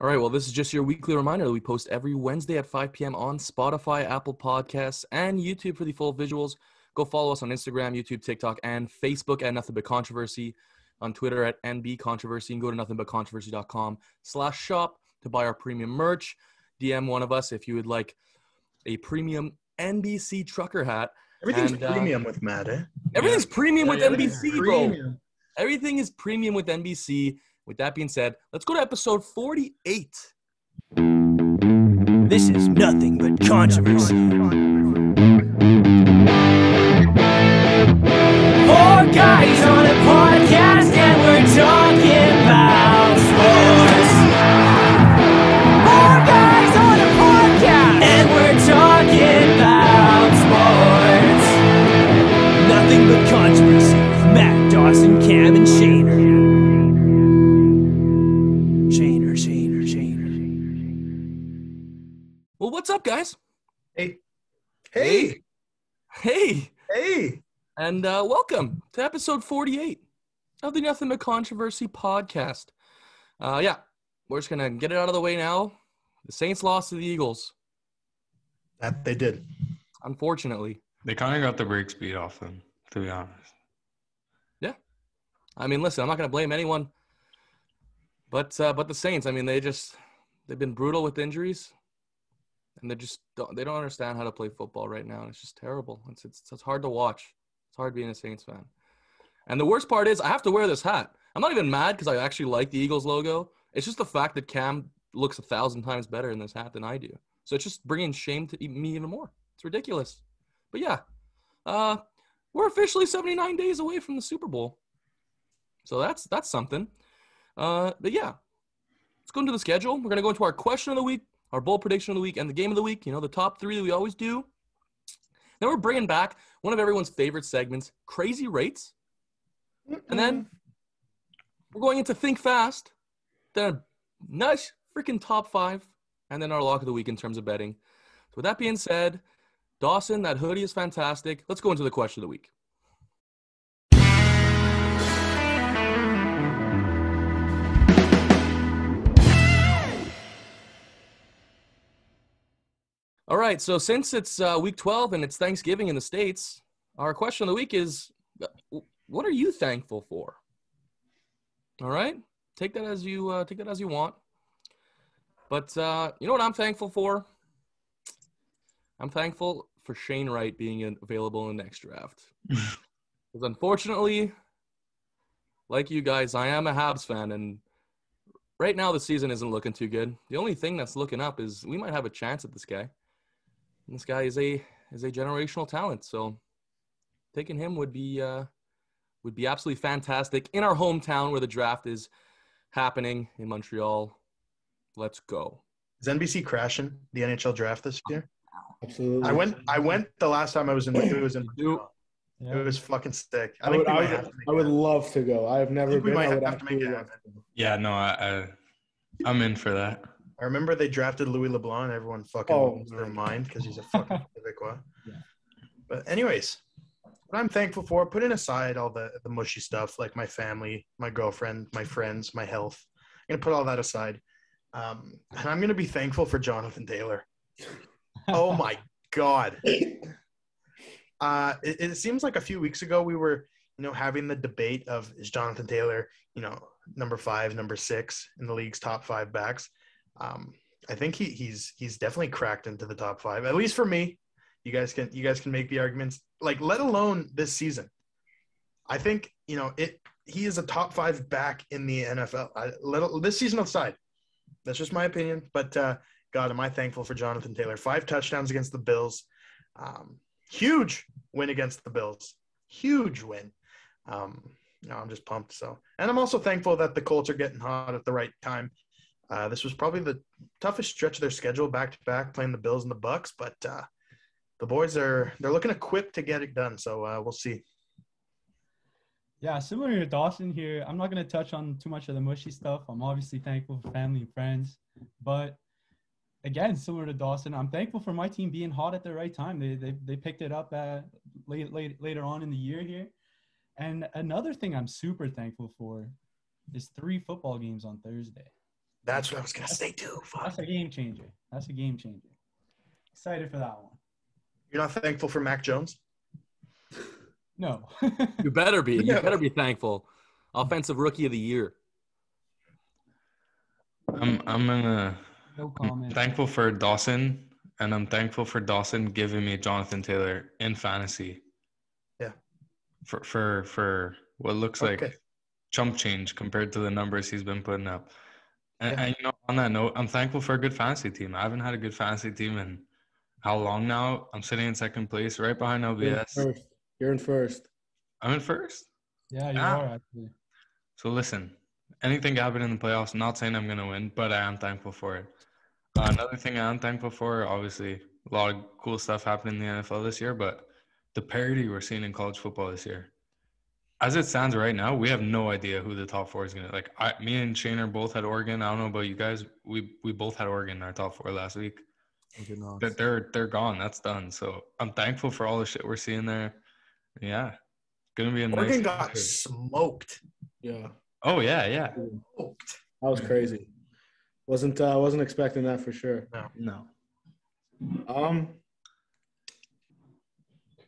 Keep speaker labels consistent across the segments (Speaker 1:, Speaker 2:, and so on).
Speaker 1: All right, well, this is just your weekly reminder that we post every Wednesday at 5 p.m. on Spotify, Apple Podcasts, and YouTube for the full visuals. Go follow us on Instagram, YouTube, TikTok, and Facebook at Nothing But Controversy, on Twitter at NB Controversy, and go to nothingbutcontroversy.com/shop to buy our premium merch. DM one of us if you would like a premium NBC trucker hat.
Speaker 2: Everything's premium with Matt, eh?
Speaker 1: Everything's premium with NBC, bro.
Speaker 2: Premium.
Speaker 1: Everything is premium with NBC. With that being said, let's go to episode 48.
Speaker 3: This is Nothing But Controversy. Four guys on a podcast and we're talking about sports. Four guys on a podcast and we're talking about sports. Nothing But Controversy with Matt, Dawson, Cam, and Shaner.
Speaker 1: Well, what's up, guys?
Speaker 2: Hey.
Speaker 1: And welcome to episode 48 of the Nothing But Controversy podcast. We're just going to get it out of the way now. The Saints lost to the Eagles.
Speaker 2: That they did.
Speaker 1: Unfortunately.
Speaker 4: They kind of got the brakes beat off them, to be honest.
Speaker 1: Yeah. I mean, listen, I'm not going to blame anyone. But the Saints, I mean, they've been brutal with injuries. And they don't understand how to play football right now. It's just terrible. It's hard to watch. It's hard being a Saints fan. And the worst part is I have to wear this hat. I'm not even mad because I actually like the Eagles logo. It's just the fact that Cam looks 1,000 times better in this hat than I do. So it's just bringing shame to me even more. It's ridiculous. But yeah, we're officially 79 days away from the Super Bowl. So that's something. But yeah, let's go into the schedule. We're going to go into our question of the week, our bold prediction of the week, and the game of the week, the top three that we always do. Then we're bringing back one of everyone's favorite segments, Crazy Rates. And then we're going into Think Fast, then a nice freaking top five, and then our lock of the week in terms of betting. So with that being said, Dawson, that hoodie is fantastic. Let's go into the question of the week. All right, so since it's week 12 and it's Thanksgiving in the States, our question of the week is, what are you thankful for? All right, take that as you want. But you know what I'm thankful for? I'm thankful for Shane Wright being available in the next draft. Because unfortunately, like you guys, I am a Habs fan, and right now the season isn't looking too good. The only thing that's looking up is we might have a chance at this guy. And this guy is a generational talent, so taking him would be absolutely fantastic in our hometown where the draft is happening in Montreal. Let's go.
Speaker 2: Is NBC crashing the NHL draft this year?
Speaker 5: Absolutely.
Speaker 2: I went the last time I was in. It was in.
Speaker 1: Yeah.
Speaker 2: It was fucking sick.
Speaker 5: I would love to go. I have never been.
Speaker 2: We might
Speaker 5: I would
Speaker 2: have to make it
Speaker 5: absolutely
Speaker 2: happen.
Speaker 5: love to go.
Speaker 4: Yeah, no, I'm in for that.
Speaker 2: I remember they drafted Louis LeBlanc. And everyone fucking lost their mind because he's a fucking Quebecois.
Speaker 5: Yeah.
Speaker 2: But anyways, what I'm thankful for, putting aside all the mushy stuff like my family, my girlfriend, my friends, my health. I'm gonna put all that aside, and I'm gonna be thankful for Jonathan Taylor. Oh my God. It seems like a few weeks ago we were, having the debate of is Jonathan Taylor, number 5, number 6 in the league's top 5 backs. I think he's definitely cracked into the top 5, at least for me. You guys can make the arguments, like, let alone this season. I think, he is a top 5 back in the NFL. This season aside, that's just my opinion. But God, am I thankful for Jonathan Taylor. 5 touchdowns against the Bills. Huge win against the Bills. Huge win. I'm just pumped. So, and I'm also thankful that the Colts are getting hot at the right time. This was probably the toughest stretch of their schedule, back to back, playing the Bills and the Bucks. But the boys they're looking equipped to get it done. So we'll see.
Speaker 6: Yeah, similar to Dawson here, I'm not going to touch on too much of the mushy stuff. I'm obviously thankful for family and friends. But again, similar to Dawson, I'm thankful for my team being hot at the right time. They picked it up later on in the year here. And another thing I'm super thankful for is 3 football games on Thursday.
Speaker 2: That's what I was gonna say too. Fuck.
Speaker 6: That's a game changer. Excited for that one.
Speaker 2: You're not thankful for Mac Jones?
Speaker 6: No.
Speaker 1: You better be. You
Speaker 2: Yeah.
Speaker 1: better be thankful. Offensive Rookie of the Year.
Speaker 6: No
Speaker 4: I'm
Speaker 6: comment.
Speaker 4: thankful for Dawson, and I'm thankful for Dawson giving me Jonathan Taylor in fantasy.
Speaker 2: Yeah.
Speaker 4: For what looks
Speaker 2: Okay.
Speaker 4: like chump change compared to the numbers he's been putting up. And,
Speaker 2: Yeah.
Speaker 4: and on that note, I'm thankful for a good fantasy team. I haven't had a good fantasy team in how long now? I'm sitting in second place, right behind LBS.
Speaker 5: You're in first.
Speaker 4: I'm in first.
Speaker 6: Yeah, you
Speaker 4: Ah.
Speaker 6: are actually.
Speaker 4: So listen, anything can happen in the playoffs. I'm not saying I'm going to win, but I am thankful for it. Another thing I am thankful for, obviously, a lot of cool stuff happening in the NFL this year, but the parity we're seeing in college football this year. As it stands right now, we have no idea who the top four is going to – me and Shane are both at Oregon. I don't know about you guys. We both had Oregon in our top four last week. They're gone. That's done. So I'm thankful for all the shit we're seeing there. Yeah. Going to be a
Speaker 2: Oregon
Speaker 4: nice
Speaker 2: got smoked.
Speaker 5: Yeah.
Speaker 4: Oh, yeah.
Speaker 2: Smoked.
Speaker 5: That was crazy. Wasn't expecting that for sure.
Speaker 4: No.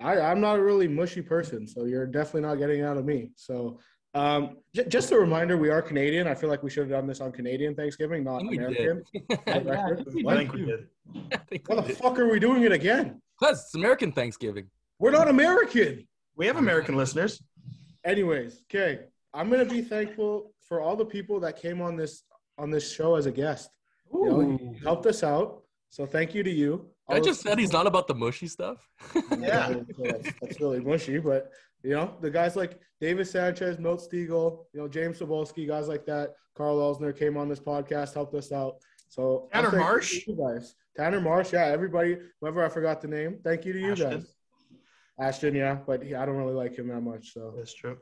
Speaker 5: I'm not a really mushy person, so you're definitely not getting it out of me. So just a reminder, we are Canadian. I feel like we should have done this on Canadian Thanksgiving, not
Speaker 1: We
Speaker 5: American.
Speaker 1: did.
Speaker 5: On record.
Speaker 2: I think we did.
Speaker 5: Why the fuck are we doing it again?
Speaker 1: Because it's American Thanksgiving.
Speaker 5: We're not American.
Speaker 2: We have American listeners.
Speaker 5: Anyways, okay. I'm gonna be thankful for all the people that came on this show as a guest. You know, you helped us out. So thank you to you.
Speaker 1: I just said he's not about the mushy stuff.
Speaker 2: Yeah.
Speaker 5: That's really mushy, but you know, the guys like David Sanchez, Milt Stiegel, you know, James Sobolski, guys like that. Carl Elsner came on this podcast, helped us out. So
Speaker 2: Tanner
Speaker 5: I'm thankful
Speaker 2: Marsh?
Speaker 5: to you guys. Tanner Marsh, yeah, everybody, whoever I forgot the name. Thank you to you
Speaker 2: Ashton.
Speaker 5: guys. Ashton, yeah, but I don't really like him that much. So
Speaker 2: That's true.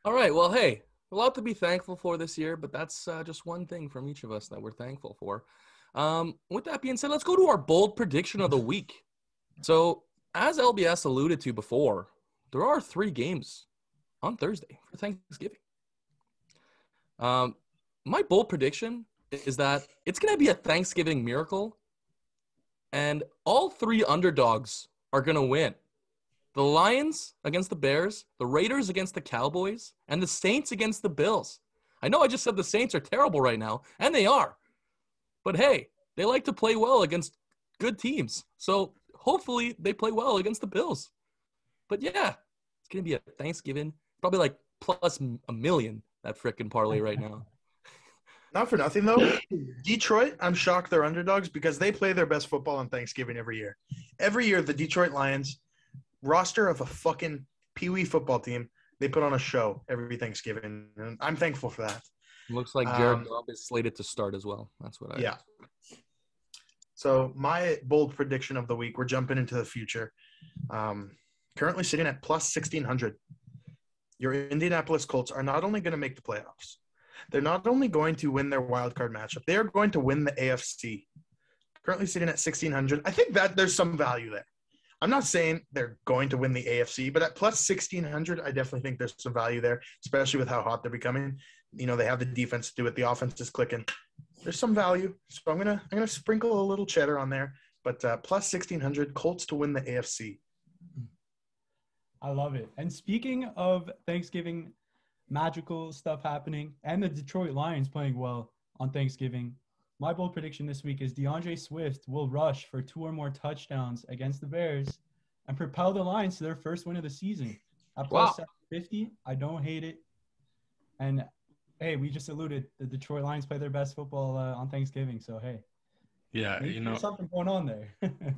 Speaker 1: All right. Well, hey, a lot to be thankful for this year, but that's just one thing from each of us that we're thankful for. With that being said, let's go to our bold prediction of the week. So, as LBS alluded to before, there are 3 games on Thursday for Thanksgiving. My bold prediction is that it's going to be a Thanksgiving miracle, and all 3 underdogs are going to win. The Lions against the Bears, the Raiders against the Cowboys, and the Saints against the Bills. I know I just said the Saints are terrible right now, and they are. But hey, they like to play well against good teams. So hopefully they play well against the Bills. But yeah, it's going to be a Thanksgiving, probably like plus a million, that frickin' parlay right now.
Speaker 2: Not for nothing, though. Detroit, I'm shocked they're underdogs because they play their best football on Thanksgiving every year. Every year, the Detroit Lions, roster of a fucking peewee football team, they put on a show every Thanksgiving. And I'm thankful for that.
Speaker 1: Looks like Jared Goff is slated to start as well. That's what I
Speaker 2: Yeah. So my bold prediction of the week, we're jumping into the future. Currently sitting at plus 1,600. Your Indianapolis Colts are not only going to make the playoffs, they're not only going to win their wild card matchup, they are going to win the AFC. Currently sitting at 1,600. I think that there's some value there. I'm not saying they're going to win the AFC, but at plus 1,600, I definitely think there's some value there, especially with how hot they're becoming. You know, they have the defense to do it. The offense is clicking. There's some value. So I'm gonna sprinkle a little cheddar on there. But plus 1,600, Colts to win the AFC.
Speaker 6: I love it. And speaking of Thanksgiving magical stuff happening and the Detroit Lions playing well on Thanksgiving, my bold prediction this week is DeAndre Swift will rush for 2 or more touchdowns against the Bears and propel the Lions to their first win of the season. At plus 750, I don't hate it. And, hey, we just alluded the Detroit Lions play their best football on Thanksgiving. So, hey.
Speaker 4: Yeah, you know,
Speaker 6: there's something going on there.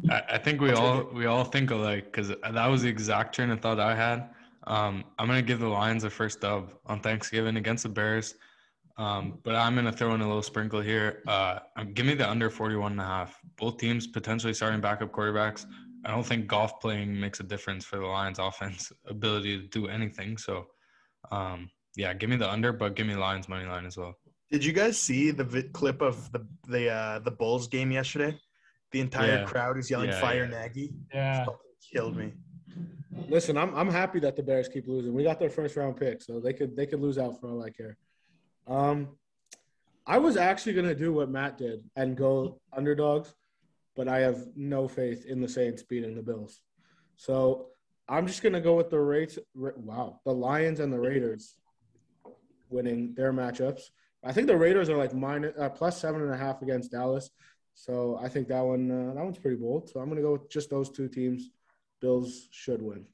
Speaker 4: I think we all think alike because that was the exact train of thought I had. I'm gonna give the Lions a first dub on Thanksgiving against the Bears, but I'm gonna throw in a little sprinkle here. Give me the under 41.5. Both teams potentially starting backup quarterbacks. I don't think Goff playing makes a difference for the Lions' offense ability to do anything. So, yeah, give me the under, but give me Lions money line as well.
Speaker 2: Did you guys see the clip of the Bulls game yesterday? The entire crowd is yelling "Fire Nagy."
Speaker 6: Yeah,
Speaker 2: killed me.
Speaker 5: listen, I'm happy that the Bears keep losing. We got their first round pick, so they could lose out for all I care. I was actually going to do what Matt did and go underdogs, but I have no faith in the Saints beating the Bills. So I'm just going to go with the Lions and the Raiders winning their matchups. I think the Raiders are like plus 7.5 against Dallas. So I think that one's pretty bold. So I'm going to go with just those two teams. Bills should win.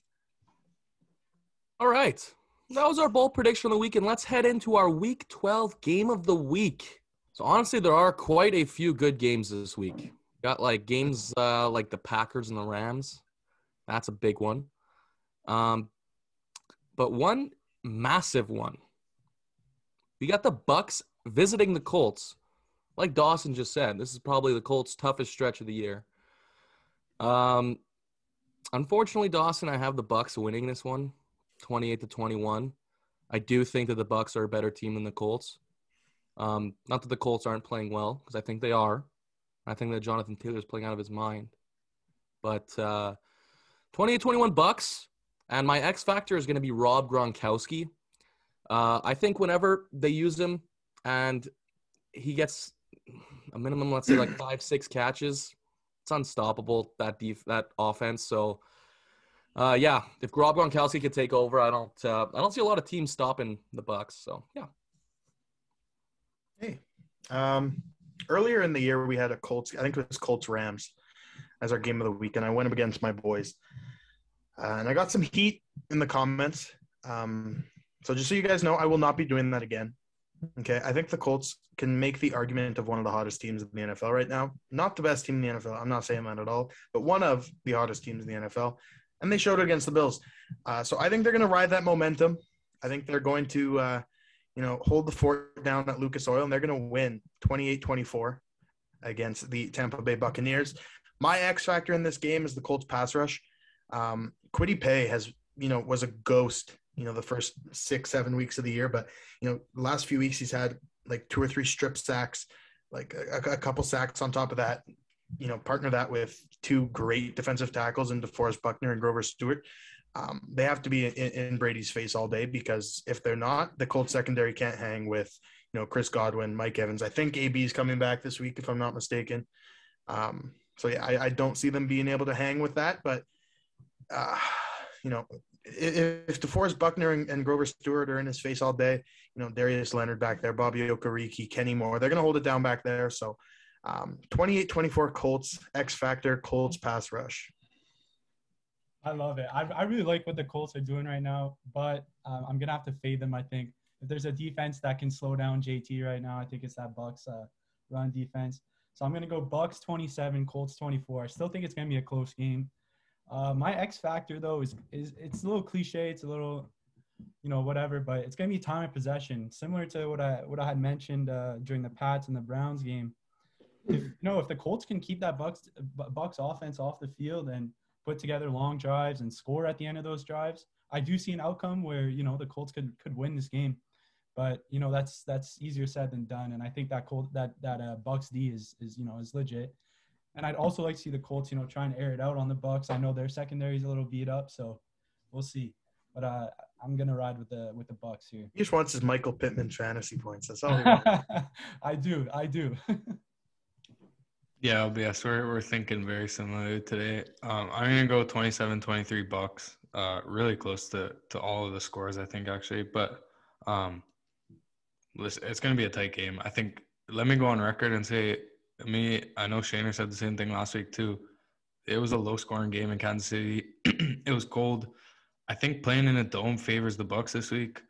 Speaker 1: All right. That was our bold prediction of the week, and let's head into our Week 12 game of the week. So honestly, there are quite a few good games this week. Got like games like the Packers and the Rams. That's a big one. But one massive one. We got the Bucs visiting the Colts. Like Dawson just said, this is probably the Colts' toughest stretch of the year. Unfortunately, Dawson, I have the Bucs winning this one, 28-21. I do think that the Bucs are a better team than the Colts. Not that the Colts aren't playing well, because I think they are. I think that Jonathan Taylor is playing out of his mind. But 28-21 Bucs, and my X factor is going to be Rob Gronkowski. I think whenever they use him and he gets a minimum, let's say like 5-6 catches, it's unstoppable, that offense. So if Rob Gronkowski could take over, I don't see a lot of teams stopping the Bucs. So yeah.
Speaker 2: Hey, earlier in the year we had a Colts. I think it was Colts Rams as our game of the week, and I went up against my boys, and I got some heat in the comments. So just so you guys know, I will not be doing that again. Okay, I think the Colts can make the argument of one of the hottest teams in the NFL right now. Not the best team in the NFL. I'm not saying that at all, but one of the hottest teams in the NFL. And they showed it against the Bills. So I think they're going to ride that momentum. I think they're going to, hold the fort down at Lucas Oil, and they're going to win 28-24 against the Tampa Bay Buccaneers. My X factor in this game is the Colts pass rush. Kwity Paye was a ghost, the first 6-7 weeks of the year. But, the last few weeks he's had like 2 or 3 strip sacks, like a couple sacks on top of that, partner that with 2 great defensive tackles in DeForest Buckner and Grover Stewart. They have to be in Brady's face all day, because if they're not, the Colts secondary can't hang with, Chris Godwin, Mike Evans. I think AB is coming back this week, if I'm not mistaken. I don't see them being able to hang with that. But, if DeForest Buckner and Grover Stewart are in his face all day, Darius Leonard back there, Bobby Okereke, Kenny Moore, they're going to hold it down back there. So 28-24 Colts, X factor, Colts pass rush.
Speaker 6: I love it. I really like what the Colts are doing right now, but I'm going to have to fade them, I think. If there's a defense that can slow down JT right now, I think it's that Bucs run defense. So I'm going to go Bucs 27, Colts 24. I still think it's going to be a close game. My X factor, though, is it's a little cliche. It's a little, whatever, but it's going to be time of possession, similar to what I had mentioned during the Pats and the Browns game. If the Colts can keep that Bucs offense off the field and put together long drives and score at the end of those drives, I do see an outcome where, the Colts could win this game. But, that's easier said than done. And I think that Bucs D is legit. And I'd also like to see the Colts, try and air it out on the Bucs. I know their secondary is a little beat up, so we'll see. But I'm gonna ride with the Bucs here.
Speaker 2: He just wants his Michael Pittman fantasy points. That's all he wants.
Speaker 6: I do.
Speaker 4: Yeah, LBS, we're thinking very similar today. I'm gonna go 27-23 Bucs. Really close to all of the scores, I think, actually. But listen, it's gonna be a tight game. I think. Let me go on record and say. I know Shaner said the same thing last week too. It was a low-scoring game in Kansas City. It was cold. I think playing in a dome favors the Bucs this week,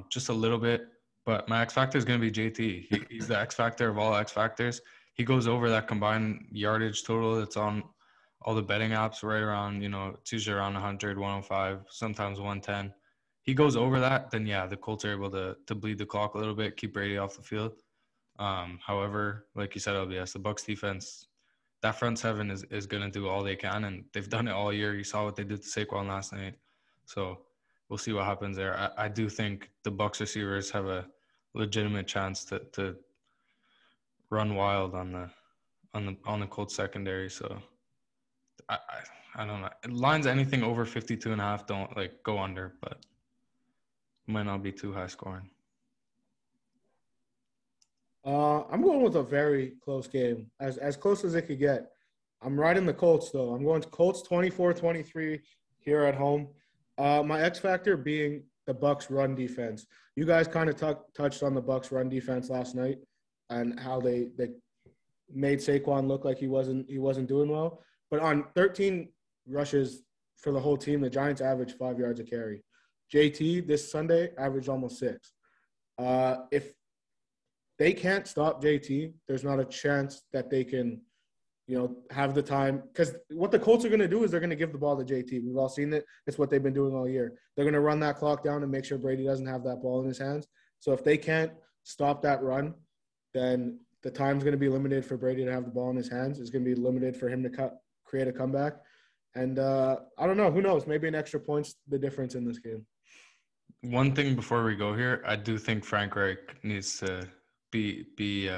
Speaker 4: just a little bit. But my X factor is going to be JT. He's the X factor of all X factors. He goes over that combined yardage total that's on all the betting apps, right around, it's usually around 100, 105, sometimes 110. He goes over that, then yeah, the Colts are able to bleed the clock a little bit, keep Brady off the field. However, like you said, LBS, the Bucs defense, that front seven is going to do all they can, and they've done it all year. You saw what they did to Saquon last night. So we'll see what happens there. I do think the Bucs receivers have a legitimate chance to run wild on the Colts secondary. So I don't know. Lines anything over 52.5 don't go under, but might not be too high scoring.
Speaker 5: I'm going with a very close game, as close as it could get. I'm riding the Colts, though. I'm going to Colts 24-23 here at home. My X factor being the Bucs run defense. You guys kind of touched on the Bucs run defense last night and how they made Saquon look like he wasn't doing well. But on 13 rushes for the whole team, the Giants averaged 5 yards a carry. JT this Sunday averaged almost 6. If they can't stop JT, there's not a chance that they can, have the time. Because what the Colts are going to do is they're going to give the ball to JT. We've all seen it. It's what they've been doing all year. They're going to run that clock down and make sure Brady doesn't have that ball in his hands. So if they can't stop that run, then the time's going to be limited for Brady to have the ball in his hands. It's going to be limited for him to create a comeback. And I don't know. Who knows? Maybe an extra point's the difference in this game.
Speaker 4: One thing before we go here, I do think Frank Reich needs to be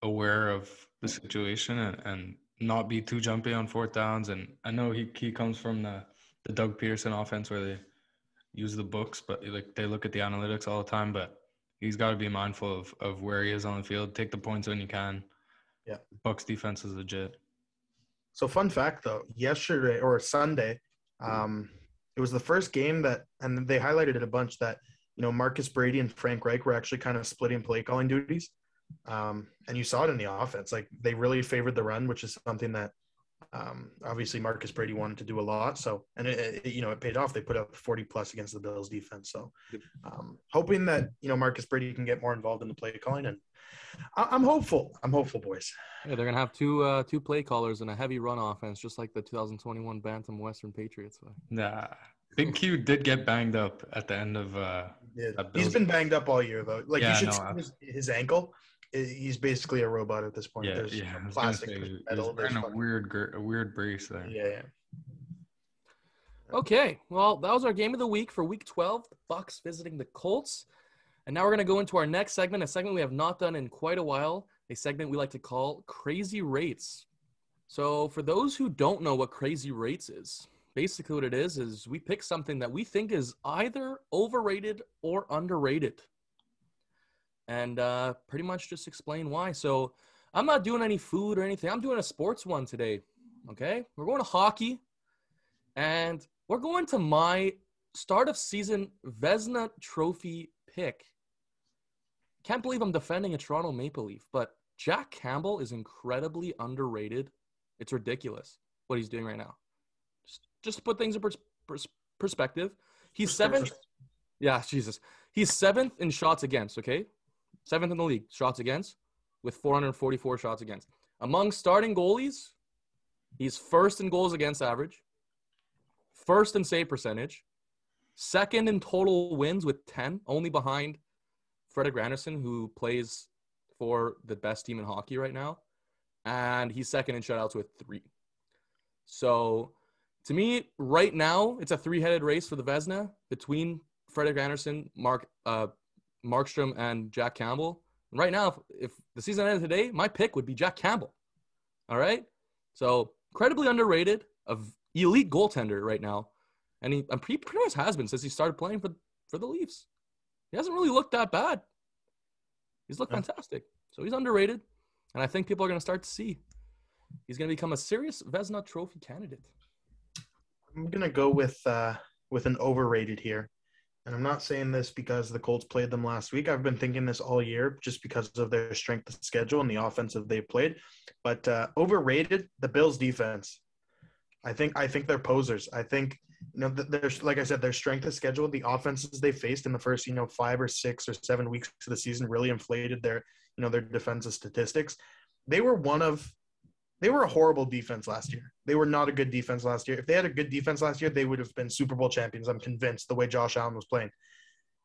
Speaker 4: aware of the situation and not be too jumpy on fourth downs. And I know he comes from the Doug Peterson offense where they use the books, but they look at the analytics all the time. But he's got to be mindful of where he is on the field. Take the points when you can.
Speaker 2: Yeah,
Speaker 4: Bucs defense is legit.
Speaker 2: So fun fact though, yesterday or Sunday, it was the first game and they highlighted it a bunch that, Marcus Brady and Frank Reich were actually kind of splitting play calling duties. And you saw it in the offense. Like they really favored the run, which is something that obviously Marcus Brady wanted to do a lot. So, and it paid off. They put up 40 plus against the Bills defense. So hoping that, Marcus Brady can get more involved in the play calling, and I'm hopeful. I'm hopeful, boys.
Speaker 1: Yeah, they're going to have two play callers and a heavy run offense, just like the 2021 Bantam Western Patriots.
Speaker 4: Nah. Big Q did get banged up at the end of
Speaker 2: He's been banged up all year, though. Like,
Speaker 4: Yeah,
Speaker 2: you should see his ankle. He's basically a robot at this point.
Speaker 4: Yeah,
Speaker 2: There's
Speaker 4: yeah. I was gonna
Speaker 2: plastic,
Speaker 4: say,
Speaker 2: there's
Speaker 4: he was
Speaker 2: metal. There's
Speaker 4: wearing a weird brace there.
Speaker 2: yeah.
Speaker 1: Okay, well, that was our game of the week for Week 12, the Bucs visiting the Colts. And now we're going to go into our next segment, a segment we have not done in quite a while, a segment we like to call Crazy Rates. So for those who don't know what Crazy Rates is, basically what it is we pick something that we think is either overrated or underrated. And pretty much just explain why. So I'm not doing any food or anything. I'm doing a sports one today, okay? We're going to hockey, and we're going to my start of season Vezina Trophy pick. Can't believe I'm defending a Toronto Maple Leaf, but Jack Campbell is incredibly underrated. It's ridiculous what he's doing right now. Just to put things in perspective, he's seventh. Yeah, Jesus. He's seventh in shots against, okay? Seventh in the league, shots against, with 444 shots against. Among starting goalies, he's first in goals against average, first in save percentage, second in total wins with 10, only behind Fredrik Anderson, who plays for the best team in hockey right now. And he's second in shutouts with 3. So, to me, right now, it's a 3-headed race for the Vezina between Fredrik Anderson, Markstrom, and Jack Campbell. And right now, if the season ended today, my pick would be Jack Campbell. All right? So, incredibly underrated, of elite goaltender right now. And he pretty much has been since he started playing for the Leafs. He hasn't really looked that bad. He's looked fantastic. So, he's underrated. And I think people are going to start to see he's going to become a serious Vezina Trophy candidate.
Speaker 2: I'm going to go with an overrated here. And I'm not saying this because the Colts played them last week. I've been thinking this all year just because of their strength of schedule and the offensive they've played. But overrated, the Bills defense. I think they're posers. I think, there's, like I said, their strength of schedule, the offenses they faced in the first, 5 or 6 or 7 weeks of the season really inflated their defensive statistics. They were a horrible defense last year. They were not a good defense last year. If they had a good defense last year, they would have been Super Bowl champions. I'm convinced, the way Josh Allen was playing.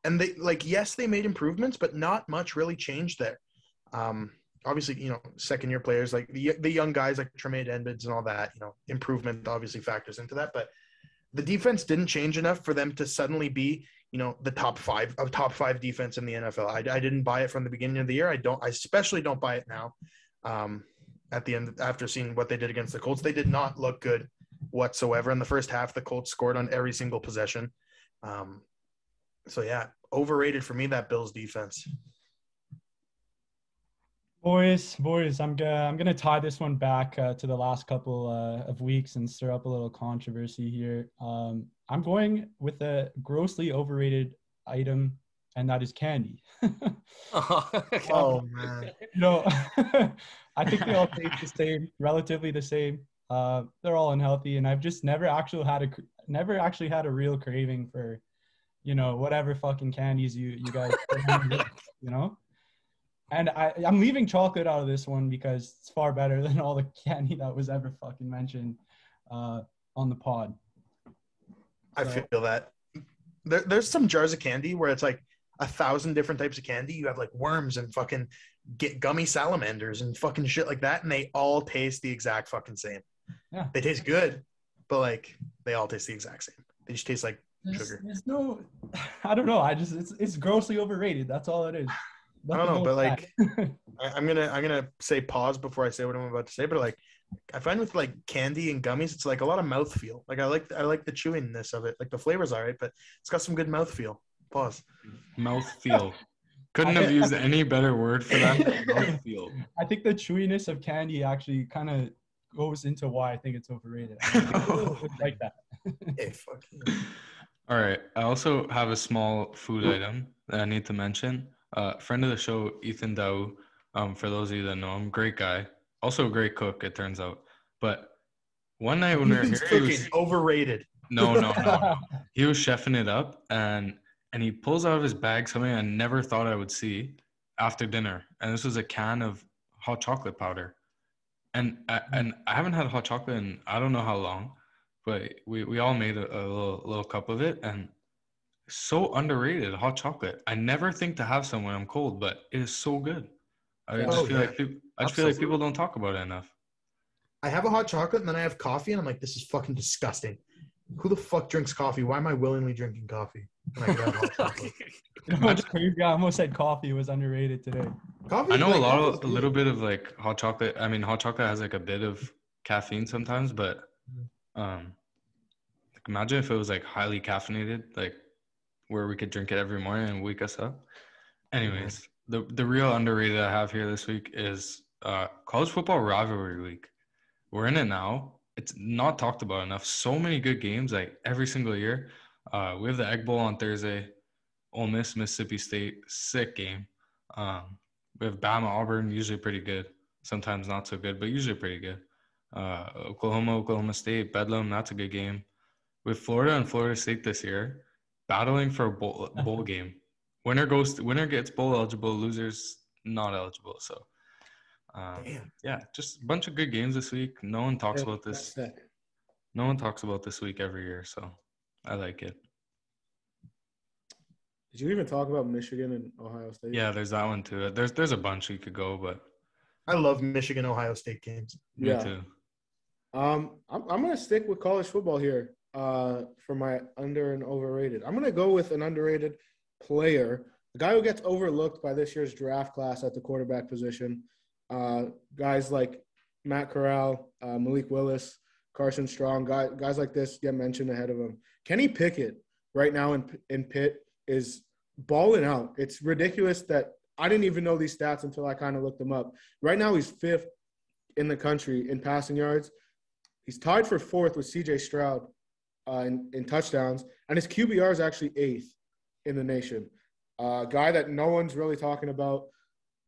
Speaker 2: And yes, they made improvements, but not much really changed there. Obviously, second-year players, like the young guys like Tremaine Edmonds and all that, improvement obviously factors into that. But the defense didn't change enough for them to suddenly be, the top 5 defense in the NFL. I didn't buy it from the beginning of the year. I especially don't buy it now. At the end, after seeing what they did against the Colts, they did not look good whatsoever. In the first half, the Colts scored on every single possession. So yeah, overrated for me, that Bills defense.
Speaker 6: Boys, I'm gonna tie this one back to the last couple of weeks and stir up a little controversy here. I'm going with a grossly overrated item, and that is candy.
Speaker 2: Oh man.
Speaker 6: No, I think they all taste the same, relatively the same. They're all unhealthy, and I've just never actually had a real craving for, whatever fucking candies you guys, you know. And I'm leaving chocolate out of this one because it's far better than all the candy that was ever fucking mentioned on the pod.
Speaker 2: I feel that. There's some jars of candy where it's like 1,000 different types of candy. You have like worms and fucking get gummy salamanders and fucking shit like that, and they all taste the exact fucking same.
Speaker 6: Yeah.
Speaker 2: They taste good, but like they all taste the exact same. They just taste like sugar.
Speaker 6: There's no, I don't know. It's grossly overrated. That's all it is.
Speaker 2: I don't know, but like I'm gonna say pause before I say what I'm about to say. But like I find with like candy and gummies, it's like a lot of mouthfeel. Like I like the chewiness of it. Like the flavor's all right, but it's got some good mouthfeel. Pause.
Speaker 4: Mouthfeel. Couldn't have used any better word for that. Mouthfeel.
Speaker 6: I think the chewiness of candy actually kind of goes into why I think it's overrated. Like that.
Speaker 2: Hey, fuck you.
Speaker 4: All right. I also have a small food item that I need to mention. Friend of the show, Ethan Dow. For those of you that know him, great guy. Also a great cook, it turns out. But one night when we were here,
Speaker 2: Cooking
Speaker 4: he was
Speaker 2: overrated.
Speaker 4: no. He was chefing it up, and he pulls out of his bag something I never thought I would see after dinner. And this was a can of hot chocolate powder. And I haven't had hot chocolate in I don't know how long, but we all made a little cup of it, and so underrated, hot chocolate. I never think to have some when I'm cold, but it is so good. I just feel like people don't talk about it enough.
Speaker 2: I have a hot chocolate and then I have coffee, and I'm like, this is fucking disgusting. Who the fuck drinks coffee? Why am I willingly drinking coffee when I could have hot chocolate?
Speaker 6: I almost said coffee was underrated today.
Speaker 2: Coffee.
Speaker 4: I know
Speaker 2: like,
Speaker 4: a little bit of like hot chocolate. I mean, hot chocolate has like a bit of caffeine sometimes, but like imagine if it was like highly caffeinated, like where we could drink it every morning and wake us up. Anyways, the real underrated I have here this week is college football rivalry week. We're in it now. It's not talked about enough. So many good games, like every single year. We have the Egg Bowl on Thursday. Ole Miss, Mississippi State, sick game. We have Bama, Auburn, usually pretty good. Sometimes not so good, but usually pretty good. Oklahoma State, Bedlam, that's a good game. With Florida and Florida State this year, battling for a bowl game. Winner gets bowl eligible, losers not eligible. So, yeah, just a bunch of good games this week. No one talks about this. No one talks about this week every year, so I like it.
Speaker 5: Did you even talk about Michigan and Ohio State?
Speaker 4: Yeah, there's that one too. There's a bunch you could go, but
Speaker 2: I love Michigan Ohio State games.
Speaker 4: me too.
Speaker 5: I'm gonna stick with college football here for my under and overrated. I'm gonna go with an underrated player, a guy who gets overlooked by this year's draft class at the quarterback position. Guys like Matt Corral, Malik Willis, Carson Strong, guys like this get mentioned ahead of him. Kenny Pickett right now in Pitt is balling out. It's ridiculous that I didn't even know these stats until I kind of looked them up. Right now he's 5th in the country in passing yards. He's tied for 4th with C.J. Stroud in touchdowns, and his QBR is actually 8th in the nation. Guy that no one's really talking about.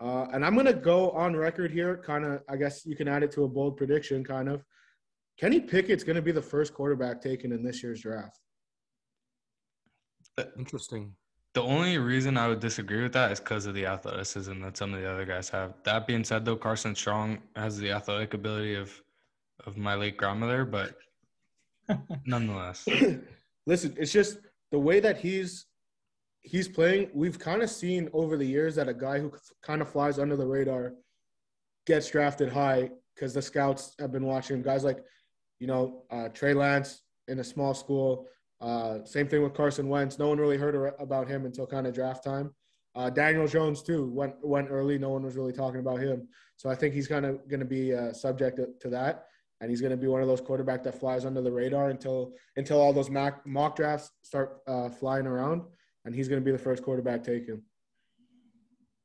Speaker 5: And I'm going to go on record here, kind of, I guess you can add it to a bold prediction, kind of. Kenny Pickett's going to be the first quarterback taken in this year's draft.
Speaker 1: Interesting.
Speaker 4: The only reason I would disagree with that is because of the athleticism that some of the other guys have. That being said, though, Carson Strong has the athletic ability of my late grandmother, but nonetheless.
Speaker 5: Listen, it's just the way that he's playing. We've kind of seen over the years that a guy who kind of flies under the radar gets drafted high because the scouts have been watching him. Guys like, Trey Lance in a small school. Same thing with Carson Wentz. No one really heard about him until kind of draft time. Daniel Jones, too, went early. No one was really talking about him. So I think he's kind of going to be subject to that. And he's going to be one of those quarterbacks that flies under the radar until all those mock drafts start flying around. And he's going to be the first quarterback taken.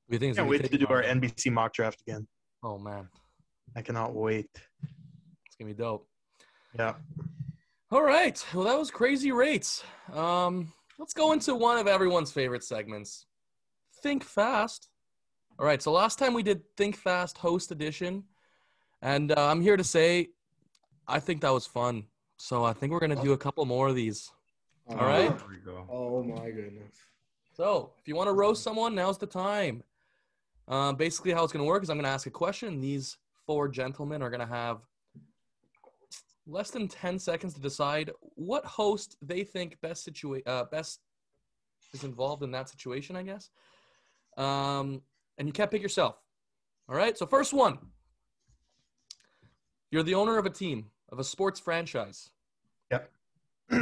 Speaker 1: You think it's
Speaker 2: Can't
Speaker 1: gonna be
Speaker 2: wait to do
Speaker 1: taken
Speaker 2: our
Speaker 1: by-
Speaker 2: NBC mock draft again.
Speaker 1: Oh man,
Speaker 2: I cannot wait.
Speaker 1: it's gonna be dope.
Speaker 2: Yeah.
Speaker 1: All right. Well, that was crazy rates. Let's go into one of everyone's favorite segments. Think Fast. All right. So last time we did Think Fast Host Edition, and I'm here to say, I think that was fun. So I think we're gonna do a couple more of these. All right.
Speaker 4: There we go.
Speaker 5: Oh my goodness.
Speaker 1: So if you want to roast someone, now's the time. Basically, how it's gonna work is I'm gonna ask a question. These four gentlemen are gonna have less than 10 seconds to decide what host they think best is involved in that situation, I guess. And you can't pick yourself. All right. So first one, you're the owner of a team, of a sports franchise.
Speaker 2: Yep.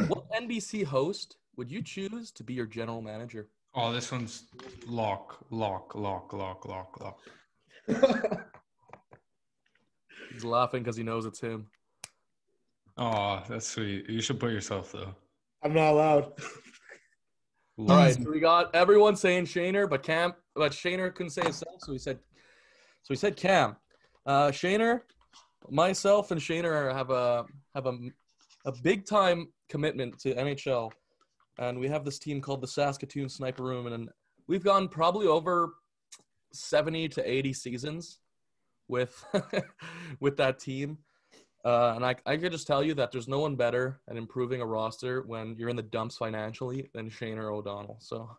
Speaker 1: What NBC host would you choose to be your general manager?
Speaker 4: Oh, this one's lock.
Speaker 1: He's laughing because he knows it's him.
Speaker 4: Oh, that's sweet. You should put yourself though.
Speaker 5: I'm not allowed.
Speaker 1: All right, so we got everyone saying Shaner, but Shaner couldn't say himself, so he said Cam. Shaner, myself, and Shaner have a big time commitment to NHL, and we have this team called the Saskatoon Sniper Room, and we've gone probably over 70 to 80 seasons with with that team. And I could just tell you that there's no one better at improving a roster when you're in the dumps financially than Shane or O'Donnell. So,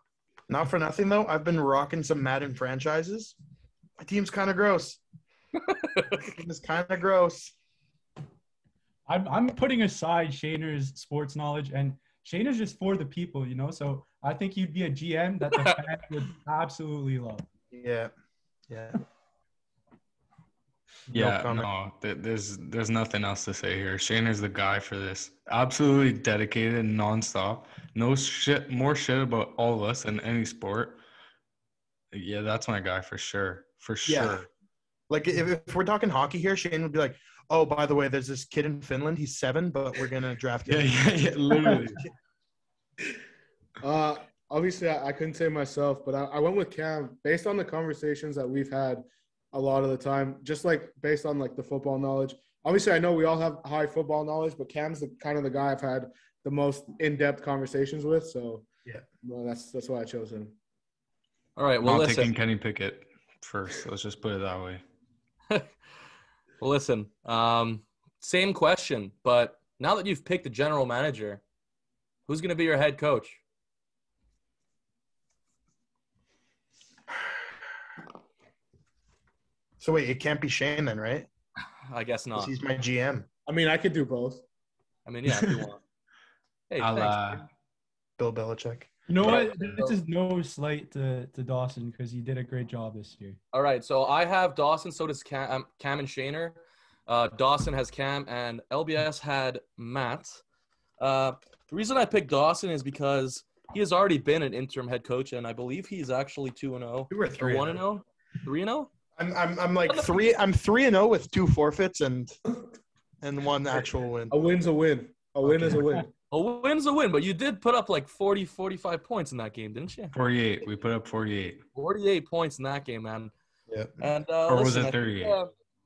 Speaker 2: Not for nothing, though. I've been rocking some Madden franchises. My team's kind of gross. It's kind of gross.
Speaker 6: I'm putting aside Shaner's sports knowledge, and Shaner's just for the people, you know. So I think you'd be a GM that the fans would absolutely love.
Speaker 2: Yeah.
Speaker 4: There's nothing else to say here. Shaner's the guy for this. Absolutely dedicated, nonstop. No shit, more shit about all of us in any sport. Yeah, that's my guy for sure. For
Speaker 2: Yeah.
Speaker 4: sure.
Speaker 2: Like, if we're talking hockey here, Shane would be like, oh, by the way, there's this kid in Finland. He's 7, but we're going to draft him.
Speaker 4: Yeah, literally.
Speaker 5: Obviously, I couldn't say myself, but I went with Cam based on the conversations that we've had a lot of the time, just like based on like the football knowledge. Obviously, I know we all have high football knowledge, but Cam's the kind of the guy I've had the most in-depth conversations with. So yeah, well, that's why I chose him.
Speaker 1: All right. Well,
Speaker 4: I'm not
Speaker 1: listen.
Speaker 4: taking Kenny Pickett first. Let's just put it that way.
Speaker 1: Well, listen. Same question, but now that you've picked the general manager, who's going to be your head coach?
Speaker 2: So wait, it can't be Shane then, right?
Speaker 1: I guess not.
Speaker 2: 'Cause he's my GM.
Speaker 5: I mean, I could do both.
Speaker 1: I mean, yeah, if you want. Hey, thanks.
Speaker 2: Bill Belichick.
Speaker 6: You know what? This is no slight to Dawson because he did a great job this year.
Speaker 1: All right, so I have Dawson. So does Cam and Shaner. Dawson has Cam, and LBS had Matt. The reason I picked Dawson is because he has already been an interim head coach, and I believe he's actually 2-0.
Speaker 2: You were 3-0.
Speaker 1: 1-0, 3-0.
Speaker 2: I'm like 3. I'm 3-0 with 2 forfeits and 1 actual win.
Speaker 5: A win's a win. A win is a win.
Speaker 1: A win's a win, but you did put up like 40, 45 points in that game, didn't you?
Speaker 4: 48. We put up 48.
Speaker 1: 48 points in that game, man.
Speaker 2: Yeah.
Speaker 1: And
Speaker 4: Or was
Speaker 1: listen,
Speaker 4: it 38?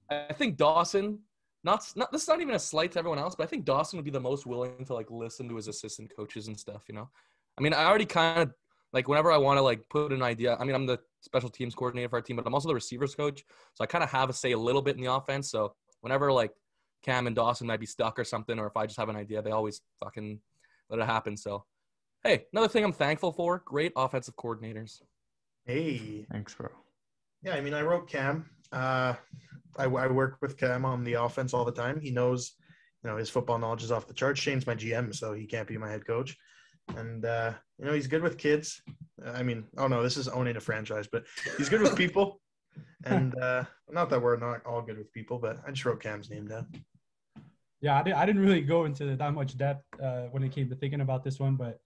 Speaker 1: I think Dawson. Not this is not even a slight to everyone else, but I think Dawson would be the most willing to like listen to his assistant coaches and stuff. You know, I mean, I already kind of like whenever I want to like put an idea. I mean, I'm the special teams coordinator for our team, but I'm also the receivers coach, so I kind of have a say a little bit in the offense. So whenever like Cam and Dawson might be stuck or something, or if I just have an idea, they always fucking let it happen. So, hey, another thing I'm thankful for: great offensive coordinators.
Speaker 2: Hey.
Speaker 4: Thanks, bro.
Speaker 2: Yeah, I mean, I wrote Cam. I work with Cam on the offense all the time. He knows, his football knowledge is off the charts. Shane's my GM, so he can't be my head coach. And, he's good with kids. I mean, oh no, this is owning a franchise, but he's good with people. And not that we're not all good with people, but I just wrote Cam's name down.
Speaker 6: Yeah, I didn't really go into that much depth when it came to thinking about this one. But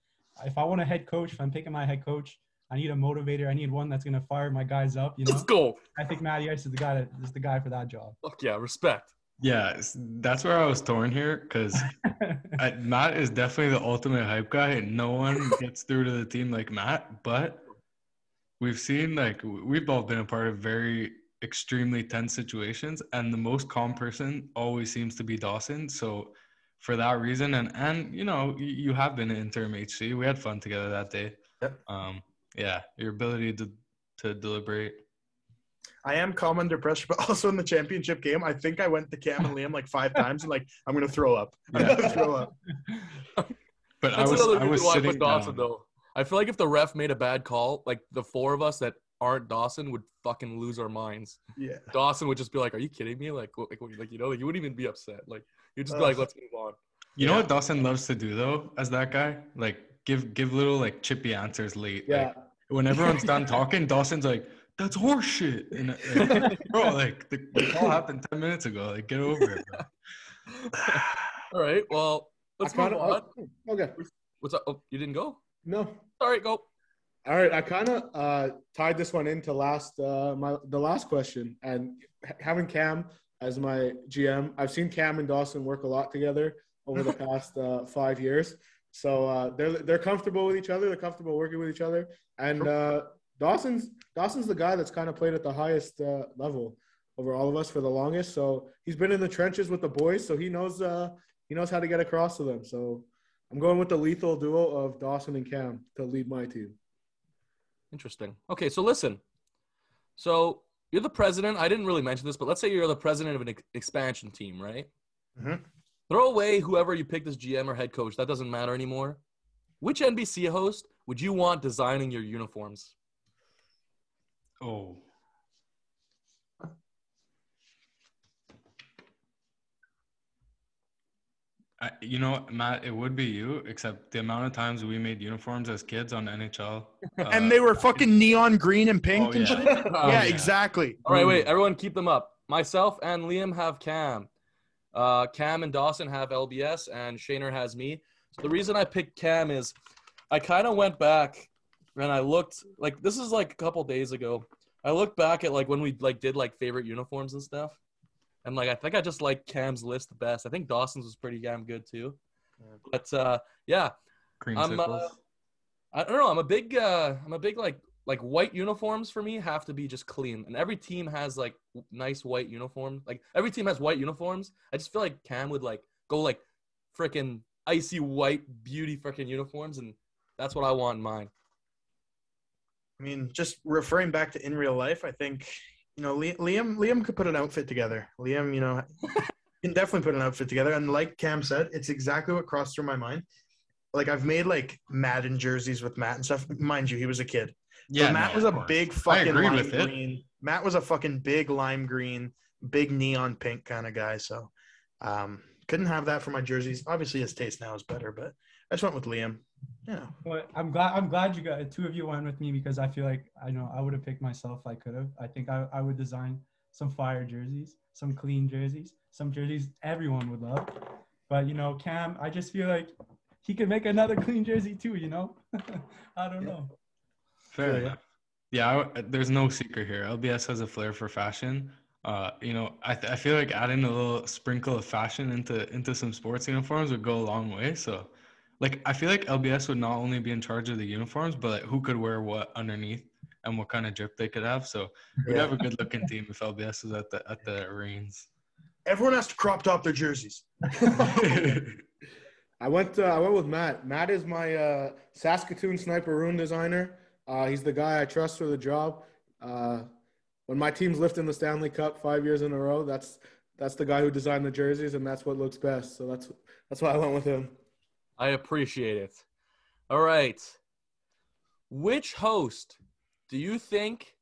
Speaker 6: if I want a head coach, if I'm picking my head coach, I need a motivator. I need one that's gonna fire my guys up. You know,
Speaker 1: Let's go.
Speaker 6: I think Matty Ice is the guy for that job.
Speaker 1: Fuck yeah, respect.
Speaker 4: Yeah, that's where I was torn here because Matt is definitely the ultimate hype guy, and no one gets through to the team like Matt. But we've seen we've all been a part of very extremely tense situations, and the most calm person always seems to be Dawson. So for that reason, and you have been an interim HC. We had fun together that day.
Speaker 2: Yep.
Speaker 4: Yeah, your ability to deliberate.
Speaker 2: I am calm under pressure, but also in the championship game, I think I went to Cam and Liam 5 times and I'm gonna throw up. I'm
Speaker 4: Yeah.
Speaker 2: gonna throw up.
Speaker 4: But
Speaker 1: That's another
Speaker 4: I was
Speaker 1: reason why I
Speaker 4: sitting
Speaker 1: put Dawson,
Speaker 4: down.
Speaker 1: though. I feel like if the ref made a bad call, like the 4 of us that aren't Dawson would fucking lose our minds.
Speaker 2: Yeah.
Speaker 1: Dawson would just be like, "Are you you wouldn't even be upset. Like you'd just be like, let's move on."
Speaker 4: You know
Speaker 2: Yeah.
Speaker 4: what Dawson loves to do though, as that guy? Like give little chippy answers late.
Speaker 5: Yeah.
Speaker 4: Like when everyone's done talking, Dawson's like, "That's horseshit." And bro, the call happened 10 minutes ago. Like get over it, bro.
Speaker 1: All right. Well, let's move on.
Speaker 5: Okay.
Speaker 1: What's up? Oh, you didn't go?
Speaker 5: No.
Speaker 1: All right, go.
Speaker 5: All right. I kind of tied this one into the last question, and having Cam as my GM, I've seen Cam and Dawson work a lot together over the past 5 years. So they're comfortable with each other. They're comfortable working with each other. And Dawson's the guy that's kind of played at the highest level over all of us for the longest. So he's been in the trenches with the boys. So he knows how to get across to them. So I'm going with the lethal duo of Dawson and Cam to lead my team.
Speaker 1: Interesting. Okay, so listen. So you're the president. I didn't really mention this, but let's say you're the president of an expansion team, right?
Speaker 2: Mm-hmm.
Speaker 1: Throw away whoever you picked as GM or head coach. That doesn't matter anymore. Which NBC host would you want designing your uniforms?
Speaker 4: Oh. Matt, it would be you, except the amount of times we made uniforms as kids on NHL.
Speaker 2: And they were fucking neon green and pink and shit.
Speaker 4: Yeah,
Speaker 2: exactly.
Speaker 1: All right, wait. Everyone keep them up. Myself and Liam have Cam. Cam and Dawson have LBS, and Shaner has me. So the reason I picked Cam is I kind of went back and I looked, this is a couple days ago. I looked back at when we did favorite uniforms and stuff. And I think I just like Cam's list the best. I think Dawson's was pretty damn good too. But yeah.
Speaker 4: Creamsicles.
Speaker 1: I don't know. I'm a big white uniforms for me have to be just clean. And every team has nice white uniforms. Every team has white uniforms. I just feel like Cam would go freaking icy white beauty freaking uniforms, and that's what I want in mine.
Speaker 2: I mean, just referring back to in real life, I think Liam could put an outfit together. Liam, can definitely put an outfit together. And like Cam said, it's exactly what crossed through my mind. I've made Madden jerseys with Matt and stuff. Mind you, he was a kid.
Speaker 4: Yeah,
Speaker 2: so Matt was a big fucking lime green. Matt was a fucking big lime green, big neon pink kind of guy. So couldn't have that for my jerseys. Obviously, his taste now is better, but I just went with Liam. Yeah.
Speaker 6: But I'm glad you got 2 of you went with me, because I feel like I would have picked myself if I could have. I think I would design some fire jerseys, some clean jerseys, some jerseys everyone would love. But Cam, I just feel like he could make another clean jersey too. I don't know.
Speaker 4: Fair enough. Yeah, there's no secret here. LBS has a flair for fashion. I feel like adding a little sprinkle of fashion into some sports uniforms would go a long way. So. I feel like LBS would not only be in charge of the uniforms, but who could wear what underneath and what kind of drip they could have. So we'd have a good looking team if LBS is at the reins.
Speaker 2: Everyone has to crop top their jerseys.
Speaker 5: I went with Matt. Matt is my Saskatoon Sniperoon designer. He's the guy I trust for the job. When my team's lifting the Stanley Cup 5 years in a row, that's the guy who designed the jerseys, and that's what looks best. So that's why I went with him.
Speaker 1: I appreciate it. All right. Which host do you think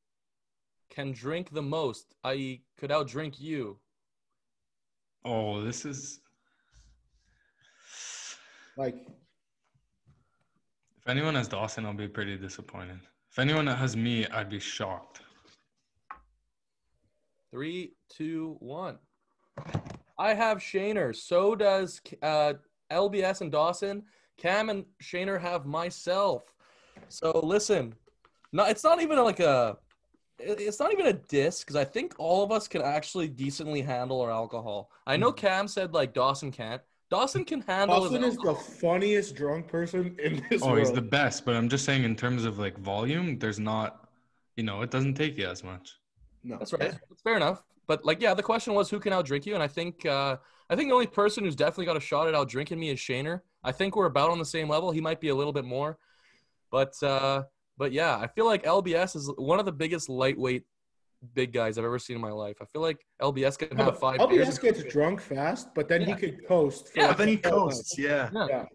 Speaker 1: can drink the most, i.e. could outdrink you?
Speaker 4: Oh, this is...
Speaker 5: If
Speaker 4: anyone has Dawson, I'll be pretty disappointed. If anyone has me, I'd be shocked.
Speaker 1: 3, 2, 1. I have Shaner. So does LBS and Dawson. Cam and Shaner have myself. So listen, it's not even a diss, because I think all of us can actually decently handle our alcohol. I know Cam said Dawson can't. Dawson can handle
Speaker 5: Dawson is the funniest drunk person in this world.
Speaker 4: Oh, he's the best, but I'm just saying in terms of volume, there's not it doesn't take you as much.
Speaker 5: No,
Speaker 1: That's right. That's fair enough. But like, yeah, the question was who can outdrink you, and I think the only person who's definitely got a shot at outdrinking me is Shaner. I think we're about on the same level. He might be a little bit more, but yeah, I feel like LBS is one of the biggest lightweight big guys I've ever seen in my life. I feel like LBS can have 5 beers.
Speaker 5: LBS gets drunk fast, but then he could coast.
Speaker 1: Yeah,
Speaker 2: But then he
Speaker 5: the whole
Speaker 2: coasts. Yeah.
Speaker 1: Yeah.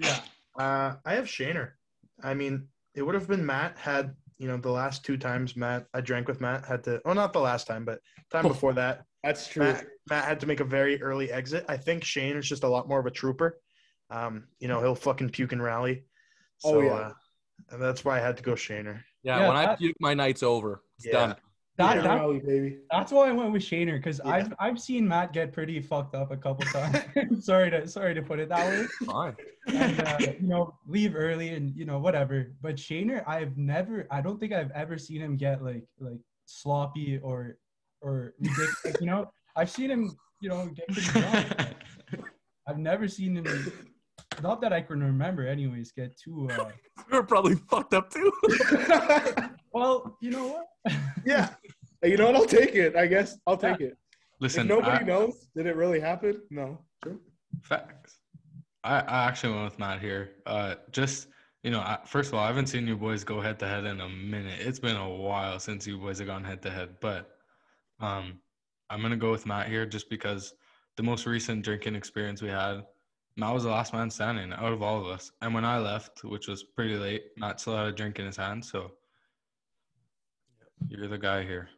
Speaker 6: Yeah.
Speaker 2: I have Shaner. I mean, it would have been Matt had, the last 2 times I drank with Matt had to, not the last time, but time before that,
Speaker 5: That's true.
Speaker 2: Matt had to make a very early exit. I think Shane is just a lot more of a trooper. He'll fucking puke and rally. So, and that's why I had to go Shaner.
Speaker 1: Yeah, when I puke, my night's over. It's done.
Speaker 5: Rally, baby.
Speaker 6: That's why I went with Shaner, because
Speaker 2: Yeah.
Speaker 6: I've seen Matt get pretty fucked up a couple times. sorry to put it that way.
Speaker 1: Fine.
Speaker 6: And leave early and whatever. But Shaner, I don't think I've ever seen him get like sloppy or ridiculous. I've seen him get pretty drunk. I've never seen him, not that I can remember anyways, get too
Speaker 1: You're probably fucked up too.
Speaker 6: well, you know what?
Speaker 2: Yeah.
Speaker 5: You know what? I'll take it. I guess I'll take it.
Speaker 4: Listen,
Speaker 5: If nobody knows, did it really happen? No.
Speaker 4: facts. I actually went with Matt here. Just first of all, I haven't seen you boys go head to head in a minute. It's been a while since you boys have gone head to head, but I'm gonna go with Matt here just because the most recent drinking experience we had, Matt was the last man standing out of all of us. And when I left, which was pretty late, Matt still had a drink in his hand. So you're the guy here.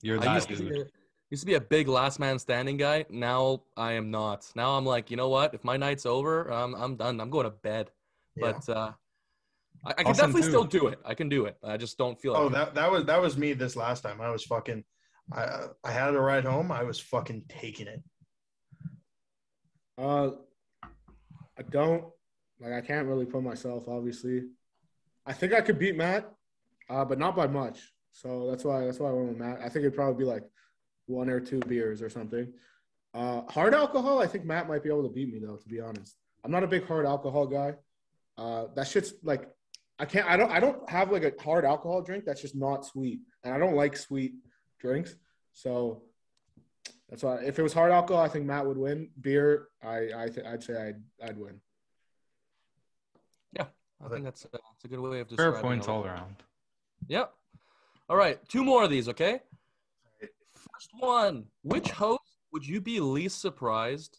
Speaker 4: You're that dude.
Speaker 1: Used to be a big last man standing guy. Now I am not. Now I'm like, you know what? If my night's over, I'm done. I'm going to bed.
Speaker 2: Yeah.
Speaker 1: But I can
Speaker 4: Awesome
Speaker 1: definitely
Speaker 4: too.
Speaker 1: still do it. I can do it. I just don't feel like it.
Speaker 2: that was me this last time. I was fucking I had a ride home. I was fucking taking it.
Speaker 5: I can't really put myself, obviously. I think I could beat Matt, but not by much. So that's why I went with Matt. I think it'd probably be like 1 or 2 beers or something. Hard alcohol, I think Matt might be able to beat me though, to be honest. I'm not a big hard alcohol guy. That shit's like I don't have like a hard alcohol drink that's just not sweet. And I don't like sweet drinks. So that's why if it was hard alcohol, I think Matt would win. Beer, I'd say I'd win.
Speaker 1: Yeah, I think that's a good way of
Speaker 4: Fair
Speaker 1: describing
Speaker 4: points
Speaker 1: it.
Speaker 4: all around.
Speaker 1: Yep. All right, 2 more of these, okay? First one, which host would you be least surprised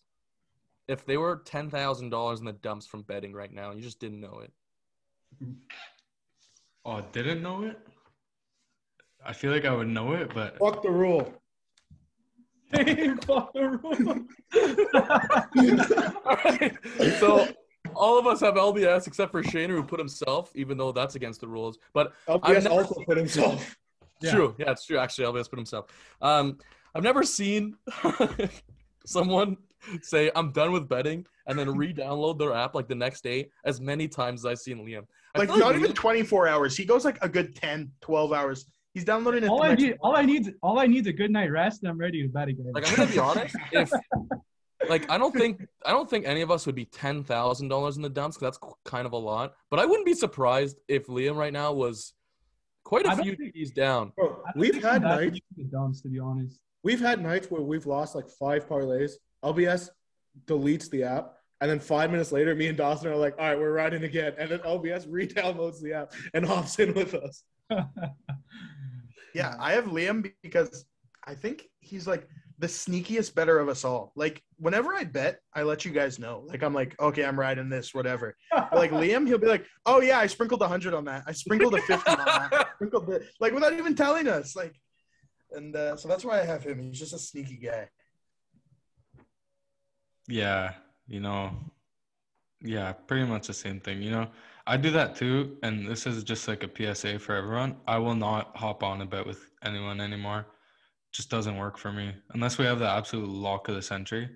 Speaker 1: if they were $10,000 in the dumps from betting right now and you just didn't know it?
Speaker 4: Oh, didn't know it? I feel like I would know it, but
Speaker 5: Fuck the rule.
Speaker 6: Fuck the rule.
Speaker 1: All right. So all of us have LBS except for Shaner, who put himself, even though that's against the rules. But
Speaker 5: LBS also put himself.
Speaker 1: True. Yeah, it's true. Actually, LBS put himself. I've never seen someone say, I'm done with betting, and then re-download their app like the next day as many times as I've seen Liam. I
Speaker 2: Like
Speaker 1: feel
Speaker 2: not even
Speaker 1: Liam-
Speaker 2: 24 hours. He goes like a good 10, 12 hours. He's downloading it.
Speaker 6: all I need is a good night rest, and I'm ready to bet again.
Speaker 1: Like, I'm gonna be honest. If like, I don't think any of us would be $10,000 in the dumps, because that's kind of a lot. But I wouldn't be surprised if Liam right now was quite
Speaker 6: I
Speaker 1: a
Speaker 6: don't
Speaker 1: few
Speaker 6: think-
Speaker 1: G's down.
Speaker 5: Bro,
Speaker 6: I don't
Speaker 5: we've
Speaker 6: think
Speaker 5: had
Speaker 6: I'm that
Speaker 5: nights.
Speaker 6: deep in the dumps, to be honest.
Speaker 5: We've had nights where we've lost like 5 parlays. LBS deletes the app, and then 5 minutes later, me and Dawson are like, "All right, we're riding again." And then LBS re-downloads the app and hops in with us.
Speaker 2: Yeah, I have Liam because I think he's like the sneakiest better of us all. Like whenever I bet, I let you guys know. Like I'm like, okay, I'm riding this, whatever. But like Liam, he'll be like, oh yeah, I sprinkled 100 on that. I sprinkled a 50 on that. I sprinkled the, like without even telling us. Like, and so that's why I have him. He's just a sneaky guy.
Speaker 4: yeah, pretty much the same thing. I do that too, and this is just like a PSA for everyone. I will not hop on a bet with anyone anymore. Just doesn't work for me unless we have the absolute lock of the century.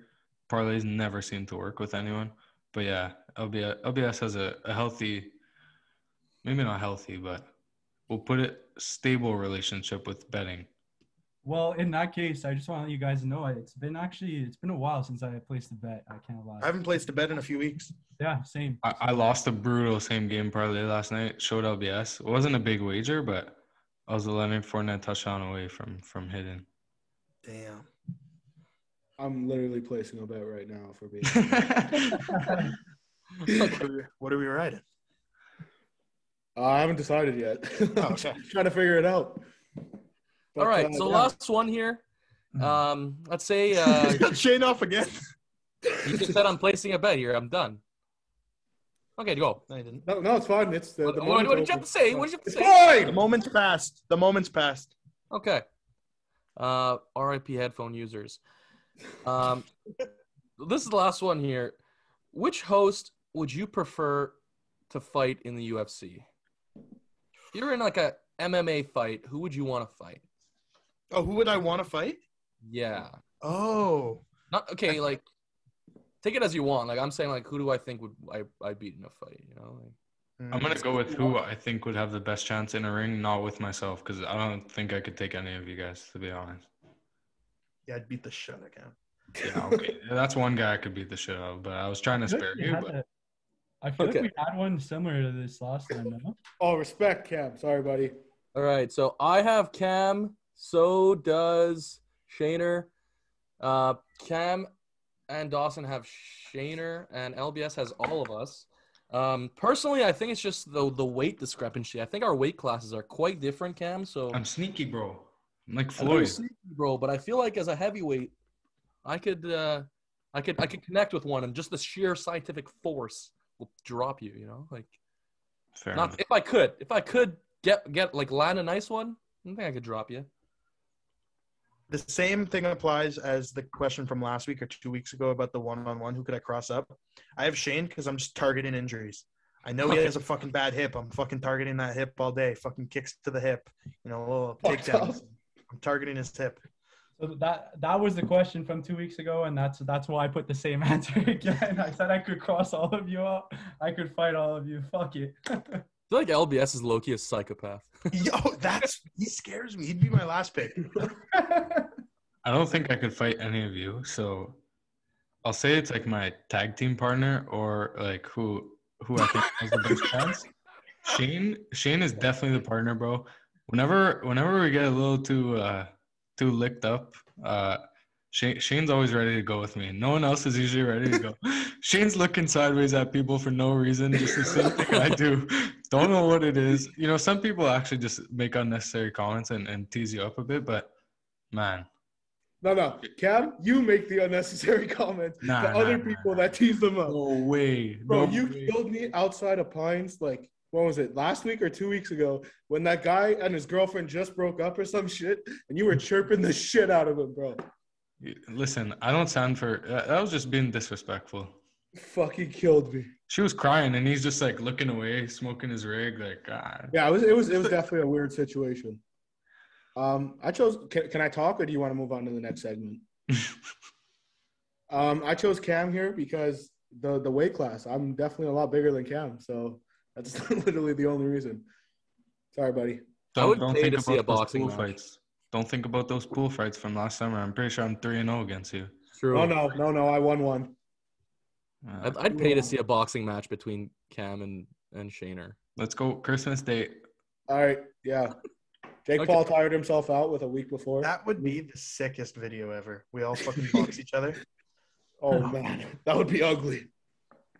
Speaker 4: Parlays never seem to work with anyone. But yeah, LBS has a healthy, maybe not healthy, but we'll put it stable relationship with betting.
Speaker 6: Well, in that case, I just want to let you guys know it's been a while since I placed a bet. I can't lie.
Speaker 2: I haven't placed a bet in a few weeks.
Speaker 6: Yeah, same.
Speaker 4: I lost a brutal same game parlay last night. Showed LBS. It wasn't a big wager, but I was a Leonard Fournette touchdown away from hitting.
Speaker 2: Damn.
Speaker 5: I'm literally placing a bet right now for being.
Speaker 2: What are we riding?
Speaker 5: I haven't decided yet.
Speaker 2: Oh, okay.
Speaker 5: Trying to figure it out. But,
Speaker 1: All right, so
Speaker 5: yeah.
Speaker 1: last one here. Let's say
Speaker 2: You got Shane off again.
Speaker 1: you just said I'm placing a bet here. I'm done. Okay, go.
Speaker 2: No, you didn't.
Speaker 5: No, it's fine. It's the
Speaker 1: What
Speaker 5: moment's
Speaker 1: did you have
Speaker 5: over.
Speaker 1: to say? What did you have to
Speaker 5: It's
Speaker 1: say?
Speaker 2: The
Speaker 5: fine.
Speaker 2: moment's passed. The moment's passed.
Speaker 1: Okay. RIP headphone users. This is the last one here. Which host would you prefer to fight in the UFC? If you're in like a MMA fight, who would you want to fight?
Speaker 2: Oh, who would I want to fight?
Speaker 1: Yeah.
Speaker 2: Oh.
Speaker 1: Not okay, like take it as you want. Like I'm saying like who do I think would I beat in a fight, you know? Like,
Speaker 4: I'm gonna go with who I think would have the best chance in a ring, not with myself, because I don't think I could take any of you guys, to be honest.
Speaker 2: Yeah, I'd beat the shit out of him.
Speaker 4: Yeah, okay. That's one guy I could beat the shit out of, but I was trying to spare you. But
Speaker 6: I feel
Speaker 1: Okay.
Speaker 6: like we had one similar to this last time, no?
Speaker 5: Oh, respect, Cam. Sorry, buddy.
Speaker 1: all right, so I have Cam, so does Shaner. Cam and Dawson have Shaner, and LBS has all of us. Personally, I think it's just the weight discrepancy. I think our weight classes are quite different, Cam. So
Speaker 4: I'm sneaky, bro. I'm like
Speaker 1: I know you're
Speaker 4: Floyd.
Speaker 1: sneaky, bro, but I feel like as a heavyweight, I could connect with one, and just the sheer scientific force will drop you. You know, like
Speaker 4: Fair
Speaker 1: not
Speaker 4: enough.
Speaker 1: if I could get like land a nice one, I think I could drop you.
Speaker 2: The same thing applies as the question from last week or 2 weeks ago about the one-on-one. Who could I cross up? I have Shane because I'm just targeting injuries. I know he has a fucking bad hip. I'm fucking targeting that hip all day. Fucking kicks to the hip. You know, little
Speaker 5: Fucked up.
Speaker 2: takedowns. I'm targeting his hip.
Speaker 6: So that was the question from 2 weeks ago, and that's why I put the same answer again. I said I could cross all of you out. I could fight all of you. Fuck it.
Speaker 1: I feel like LBS is low-key a psychopath.
Speaker 2: Yo, he scares me. He'd be my last pick.
Speaker 4: I don't think I could fight any of you, so I'll say it's like my tag team partner or like who I think has the best chance. Shane is definitely the partner, bro. Whenever we get a little too licked up, Shane's always ready to go with me. No one else is usually ready to go. Shane's looking sideways at people for no reason, just the same thing I do. Don't know what it is. You know, some people actually just make unnecessary comments and tease you up a bit, but man.
Speaker 5: No. Cam, you make the unnecessary comments.
Speaker 4: Nah,
Speaker 5: The other people that tease them up.
Speaker 4: No way.
Speaker 5: Bro,
Speaker 4: No
Speaker 5: you
Speaker 4: way.
Speaker 5: killed me outside of Pines, like, what was it, last week or 2 weeks ago, when that guy and his girlfriend just broke up or some shit, and you were chirping the shit out of him, bro.
Speaker 4: Listen, I don't stand for that was just being disrespectful.
Speaker 5: Fucking killed me.
Speaker 4: She was crying and he's just like looking away, smoking his rig, like God.
Speaker 5: Yeah, it was definitely a weird situation. I chose. Can I talk, or do you want to move on to the next segment? I chose Cam here because the weight class. I'm definitely a lot bigger than Cam, so that's literally the only reason. Sorry, buddy.
Speaker 1: I would pay to see a
Speaker 4: those
Speaker 1: boxing
Speaker 4: pool
Speaker 1: match.
Speaker 4: fights. Don't think about those pool fights from last summer. I'm pretty sure I'm 3-0 against you.
Speaker 1: True.
Speaker 5: Oh no, I won one.
Speaker 1: I'd pay to see a boxing match between Cam and Shaner.
Speaker 4: Let's go Christmas date.
Speaker 5: All right, yeah. Jake
Speaker 1: Okay.
Speaker 5: Paul tired himself out with a week before.
Speaker 2: That would be the sickest video ever. We all fucking box each other.
Speaker 5: Oh man, that would be ugly.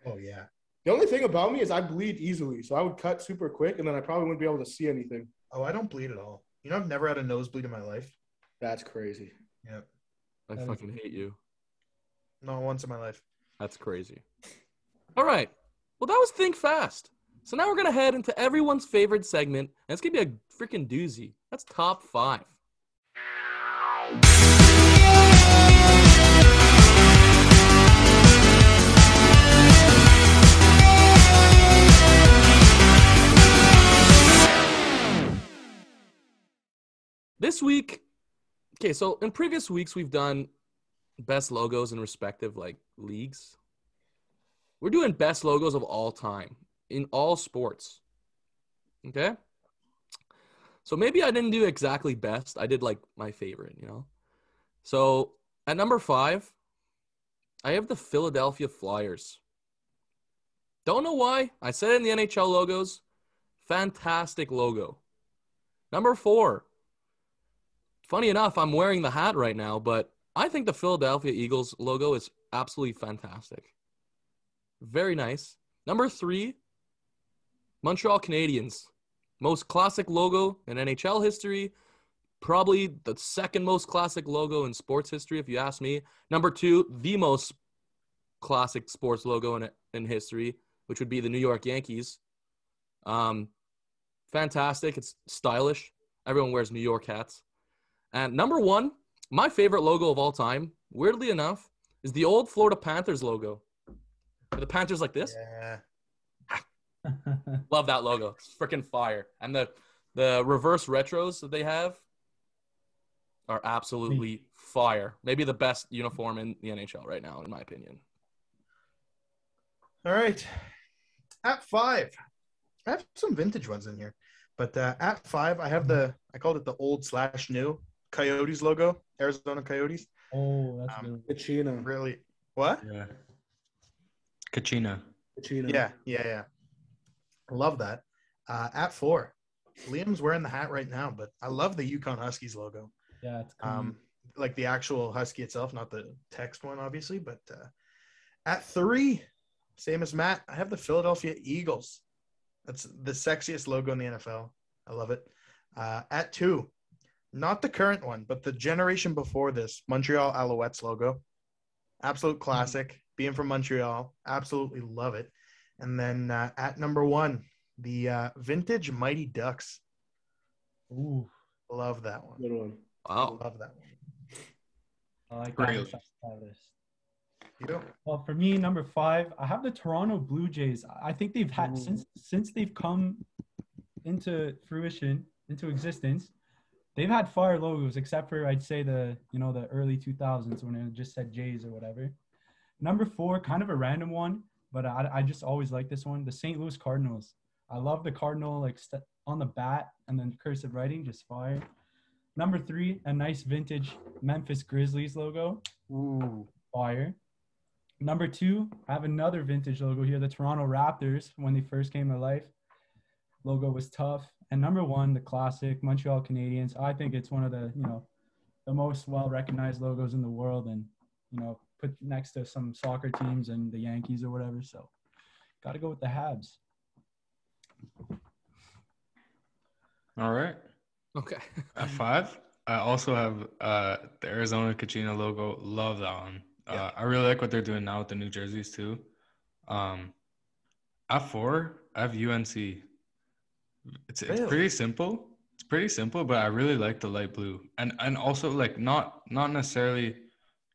Speaker 2: Oh yeah.
Speaker 5: The only thing about me is I bleed easily, so I would cut super quick, and then I probably wouldn't be able to see anything.
Speaker 2: Oh, I don't bleed at all. You know, I've never had a nosebleed in my life.
Speaker 5: That's crazy.
Speaker 2: Yeah.
Speaker 1: I fucking hate you.
Speaker 2: Not once in my life.
Speaker 1: That's crazy. All right. Well, that was Think Fast. So now we're going to head into everyone's favorite segment, and it's going to be a freaking doozy. That's Top 5. This week, okay, so in previous weeks, we've done best logos in respective, like, leagues. We're doing best logos of all time in all sports. Okay? So maybe I didn't do exactly best. I did like my favorite, So at number 5, I have the Philadelphia Flyers. Don't know why. I said it in the NHL logos. Fantastic logo. Number 4. Funny enough, I'm wearing the hat right now, but I think the Philadelphia Eagles logo is absolutely fantastic. Very nice. Number 3, Montreal Canadiens. Most classic logo in NHL history. Probably the second most classic logo in sports history, if you ask me. Number 2, the most classic sports logo in history, which would be the New York Yankees. Fantastic. It's stylish. Everyone wears New York hats. And number 1, my favorite logo of all time, weirdly enough, is the old Florida Panthers logo. The Panthers like this.
Speaker 2: Yeah.
Speaker 1: Love that logo. It's freaking fire. And the reverse retros that they have are absolutely fire. Maybe the best uniform in the NHL right now, in my opinion.
Speaker 2: All right. At 5, I have some vintage ones in here. But at 5, I have I called it the old/new Coyotes logo, Arizona Coyotes.
Speaker 6: Oh, that's good.
Speaker 5: Kachina.
Speaker 2: Really? What?
Speaker 4: Yeah. Kachina.
Speaker 5: Kachina.
Speaker 2: Yeah. I love that. At 4, Liam's wearing the hat right now, but I love the Yukon Huskies logo.
Speaker 6: Yeah, it's cool.
Speaker 2: Like the actual Husky itself, not the text one, obviously. But at 3, same as Matt, I have the Philadelphia Eagles. That's the sexiest logo in the NFL. I love it. At 2, not the current one, but the generation before this, Montreal Alouettes logo. Absolute classic. Being from Montreal, absolutely love it. And then at number 1, the vintage Mighty Ducks.
Speaker 6: Ooh,
Speaker 2: Love that one.
Speaker 5: Good one.
Speaker 1: Wow.
Speaker 2: Love that one.
Speaker 6: I like
Speaker 4: Really?
Speaker 6: that list.
Speaker 2: You?
Speaker 6: Well, for me, number 5, I have the Toronto Blue Jays. I think they've had since they've come into fruition, into existence, they've had fire logos, except for I'd say the early 2000s when it just said Jays or whatever. Number 4, kind of a random one, but I just always like this one. The St. Louis Cardinals. I love the Cardinal on the bat and then cursive writing, just fire. Number 3, a nice vintage Memphis Grizzlies logo.
Speaker 2: Ooh.
Speaker 6: Fire. Number 2, I have another vintage logo here, the Toronto Raptors when they first came to life. Logo was tough. And number 1, the classic Montreal Canadiens. I think it's one of the, the most well-recognized logos in the world and, put next to some soccer teams and the Yankees or whatever. So got to go with the Habs.
Speaker 4: All right.
Speaker 1: Okay.
Speaker 4: At 5, I also have the Arizona Kachina logo. Love that one.
Speaker 2: Yeah.
Speaker 4: I really like what they're doing now with the new jerseys too. At 4, I have UNC. It's
Speaker 2: Really?
Speaker 4: pretty simple. It's pretty simple, but I really like the light blue, and also like not necessarily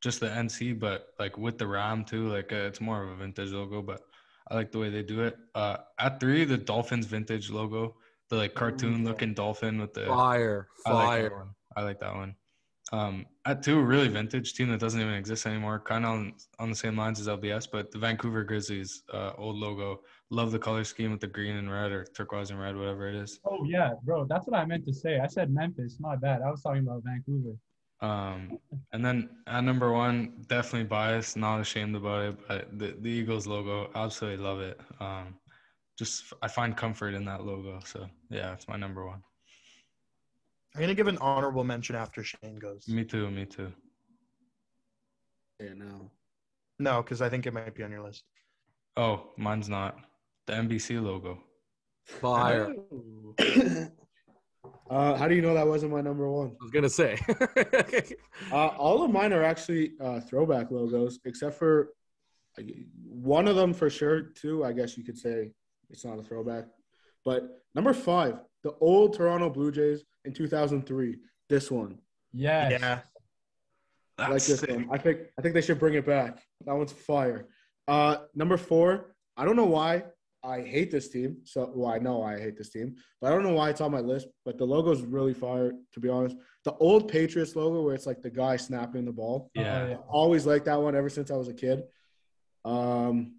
Speaker 4: just the NC, but like with the Ram too. Like it's more of a vintage logo, but I like the way they do it. At 3, the Dolphins vintage logo, the like cartoon looking dolphin with the
Speaker 1: Fire.
Speaker 4: I like that one. At 2, really vintage team that doesn't even exist anymore, kind of on the same lines as LBS, but the Vancouver Grizzlies old logo. Love the color scheme with the green and red or turquoise and red, whatever it is.
Speaker 6: Oh, yeah, bro. That's what I meant to say. I said Memphis. My bad. I was talking about Vancouver.
Speaker 4: And then at number 1, definitely biased, not ashamed about it, but the Eagles logo, absolutely love it. I find comfort in that logo. So, yeah, it's my number 1.
Speaker 2: I'm going to give an honorable mention after Shane goes.
Speaker 4: Me too.
Speaker 5: Yeah, no.
Speaker 2: No, because I think it might be on your list.
Speaker 4: Oh, mine's not. The NBC logo.
Speaker 1: Fire.
Speaker 5: How do you know that wasn't my number 1?
Speaker 1: I was going to say.
Speaker 5: All of mine are actually throwback logos, except for one of them for sure, too. I guess you could say it's not a throwback. But number 5, the old Toronto Blue Jays in 2003. This one.
Speaker 6: Yes.
Speaker 2: Yeah.
Speaker 5: I like this one. I think they should bring it back. That one's fire. Number 4, I don't know why I hate this team. I know I hate this team, but I don't know why it's on my list. But the logo is really fire, to be honest. The old Patriots logo, where it's like the guy snapping the ball.
Speaker 4: Yeah.
Speaker 5: Always liked that one ever since I was a kid. I'm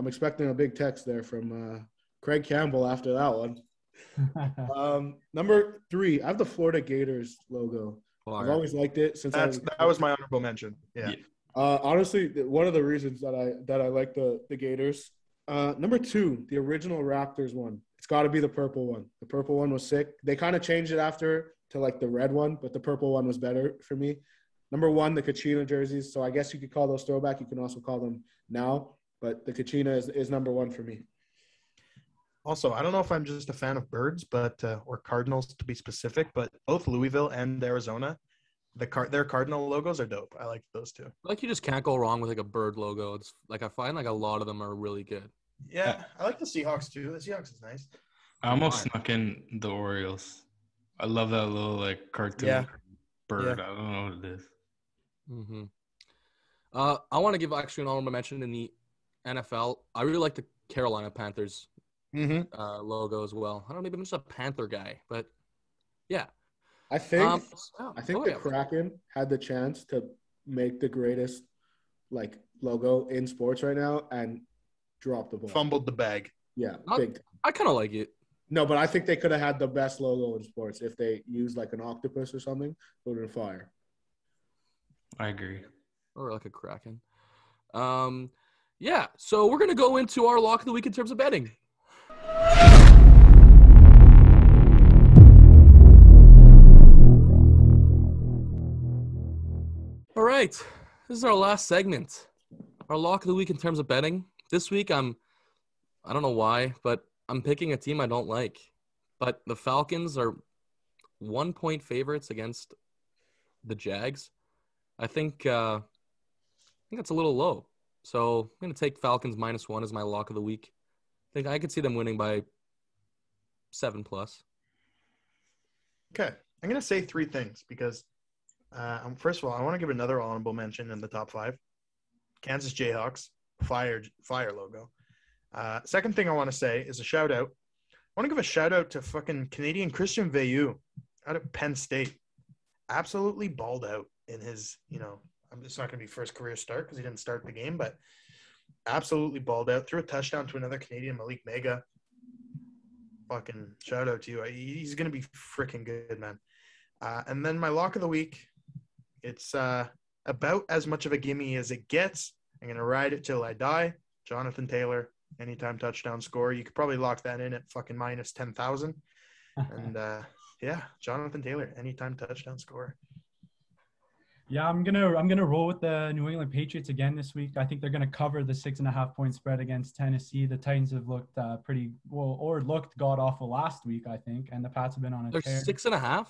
Speaker 5: expecting a big text there from Craig Campbell after that one. Number 3, I have the Florida Gators logo. I've
Speaker 1: Fire.
Speaker 5: always liked it since I was.
Speaker 2: That was my honorable mention. Yeah.
Speaker 5: Honestly, one of the reasons that I like the Gators. Number 2, the original Raptors one. It's got to be the purple one. The purple one was sick. They kind of changed it after to like the red one, but the purple one was better for me. Number 1, the Kachina jerseys. So I guess you could call those throwback. You can also call them now, but the Kachina is number 1 for me.
Speaker 2: Also, I don't know if I'm just a fan of birds, but or cardinals to be specific, but both Louisville and Arizona, their cardinal logos are dope. I like those two.
Speaker 1: Like you just can't go wrong with like a bird logo. It's like I find like a lot of them are really good.
Speaker 2: Yeah, I like the Seahawks too. The Seahawks is nice.
Speaker 4: I almost snuck in the Orioles. I love that little like cartoon bird.
Speaker 2: Yeah.
Speaker 4: I don't know what it is.
Speaker 1: Mm-hmm. I want to give actually an honorable mention in the NFL. I really like the Carolina Panthers logo as well. I don't even just a Panther guy, but yeah.
Speaker 5: I think
Speaker 1: yeah.
Speaker 5: Kraken had the chance to make the greatest like logo in sports right now and dropped the ball.
Speaker 2: Fumbled the bag.
Speaker 5: Yeah, big time.
Speaker 1: I kind of like it.
Speaker 5: No, but I think they could have had the best logo in sports if they used like an octopus or something. It would have been fire.
Speaker 4: I agree.
Speaker 1: Or like a Kraken. Yeah, so we're going to go into our lock of the week in terms of betting. All right, this is our last segment. Our lock of the week in terms of betting. This week, I don't know why, but I'm picking a team I don't like. But the Falcons are 1-point favorites against the Jags. I think that's a little low. So I'm going to take Falcons -1 as my lock of the week. I think I could see them winning by 7+.
Speaker 2: Okay. I'm going to say 3 things because, first of all, I want to give another honorable mention in the top 5. Kansas Jayhawks, fire logo. Second thing I want to say is a shout out. I want to give a shout out to fucking Canadian Christian Veilleux out of Penn State. Absolutely balled out in his, it's not going to be first career start because he didn't start the game, but absolutely balled out. Threw a touchdown to another Canadian, Malik Mega. Fucking shout out to you. He's going to be freaking good, man. And then my lock of the week, it's about as much of a gimme as it gets. I'm going to ride it till I die. Jonathan Taylor, anytime touchdown score. You could probably lock that in at fucking -10,000. And yeah, Jonathan Taylor, anytime touchdown score.
Speaker 6: Yeah, I'm gonna roll with the New England Patriots again this week. I think they're gonna cover the 6.5-point spread against Tennessee. The Titans have looked pretty well, or looked god awful last week, I think, and the Pats have been on a
Speaker 1: They're
Speaker 6: tear.
Speaker 1: 6.5.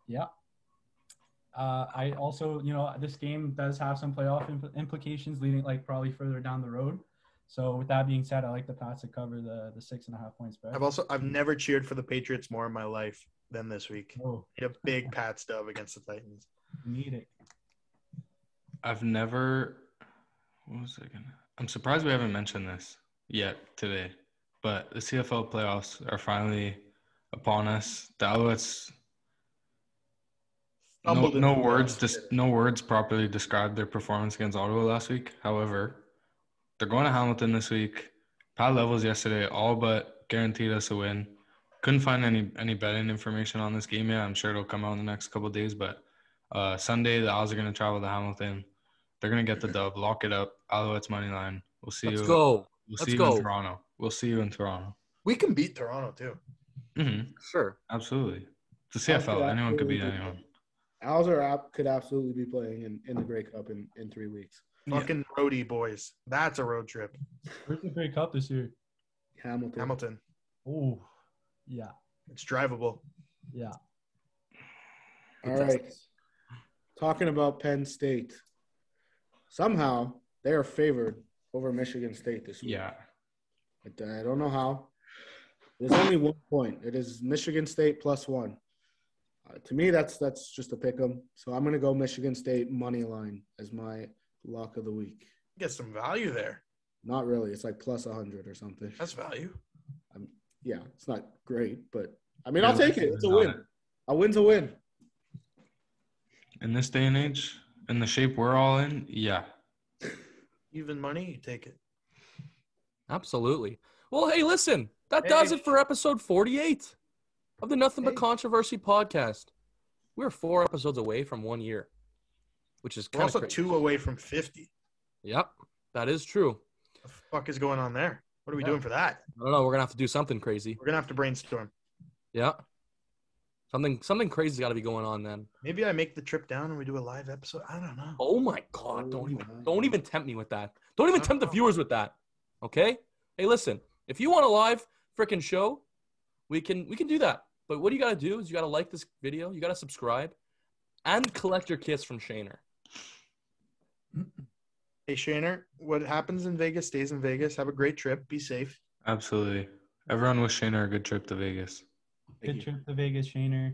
Speaker 6: Yeah. I also, this game does have some playoff implications leading, like, probably further down the road. So with that being said, I like the Pats to cover the 6.5-point spread.
Speaker 2: I've never cheered for the Patriots more in my life than this week.
Speaker 6: Oh.
Speaker 2: A big Pats dub against the Titans.
Speaker 6: Need it.
Speaker 4: I'm surprised we haven't mentioned this yet today, but the CFL playoffs are finally upon us. The Alouettes, no words properly describe their performance against Ottawa last week. However, they're going to Hamilton this week. Pat Levels yesterday all but guaranteed us a win. Couldn't find any betting information on this game yet. I'm sure it'll come out in the next couple of days, but Sunday the Owls are going to travel to Hamilton. They're going to get the dub. Lock it up. Alouettes money line. We'll see you.
Speaker 1: Let's go.
Speaker 4: We'll see you in Toronto. We'll see you in Toronto.
Speaker 2: We can beat Toronto too.
Speaker 1: Mm-hmm. Sure.
Speaker 4: Absolutely. It's the CFL. Anyone could beat anyone.
Speaker 5: Owls could absolutely be playing in the Grey Cup in 3 weeks.
Speaker 2: Fucking roadie boys. That's a road trip.
Speaker 6: Where's the Grey Cup this year?
Speaker 5: Hamilton.
Speaker 6: Oh, yeah.
Speaker 2: It's drivable.
Speaker 6: Yeah.
Speaker 5: All right. Talking about Penn State. Somehow they are favored over Michigan State this week.
Speaker 4: Yeah.
Speaker 5: But I don't know how. There's only 1 point. It is Michigan State +1. To me, that's just a pick 'em. So I'm going to go Michigan State money line as my lock of the week.
Speaker 2: Get some value there.
Speaker 5: Not really. It's like +100 or something.
Speaker 2: That's value.
Speaker 5: Yeah, it's not great, but I mean, I'll take it. It's a win. A win's a win.
Speaker 4: In this day and age, in the shape we're all in, yeah.
Speaker 2: Even money, you take it.
Speaker 1: Absolutely. Well, hey, listen. That does it for episode 48 of the Nothing But Controversy podcast. We're 4 episodes away from 1 year, which is
Speaker 2: We're
Speaker 1: kind of
Speaker 2: also
Speaker 1: crazy.
Speaker 2: 2 away from 50.
Speaker 1: Yep, that is true.
Speaker 2: What the fuck is going on there? What are we doing for that?
Speaker 1: I don't know. We're going to have to do something crazy.
Speaker 2: We're going to have to brainstorm.
Speaker 1: Yeah. Something crazy's got to be going on then.
Speaker 2: Maybe I make the trip down and we do a live episode. I don't know.
Speaker 1: Oh my God! Don't even tempt me with that. Don't even tempt the viewers with that. Okay? Hey, listen. If you want a live freaking show, we can do that. But what you got to do is you got to like this video, you got to subscribe, and collect your kiss from Shaner.
Speaker 2: Hey Shaner, what happens in Vegas stays in Vegas. Have a great trip. Be safe.
Speaker 4: Absolutely. Everyone wish Shayner a good trip to Vegas.
Speaker 6: Good trip to Vegas, Shaner.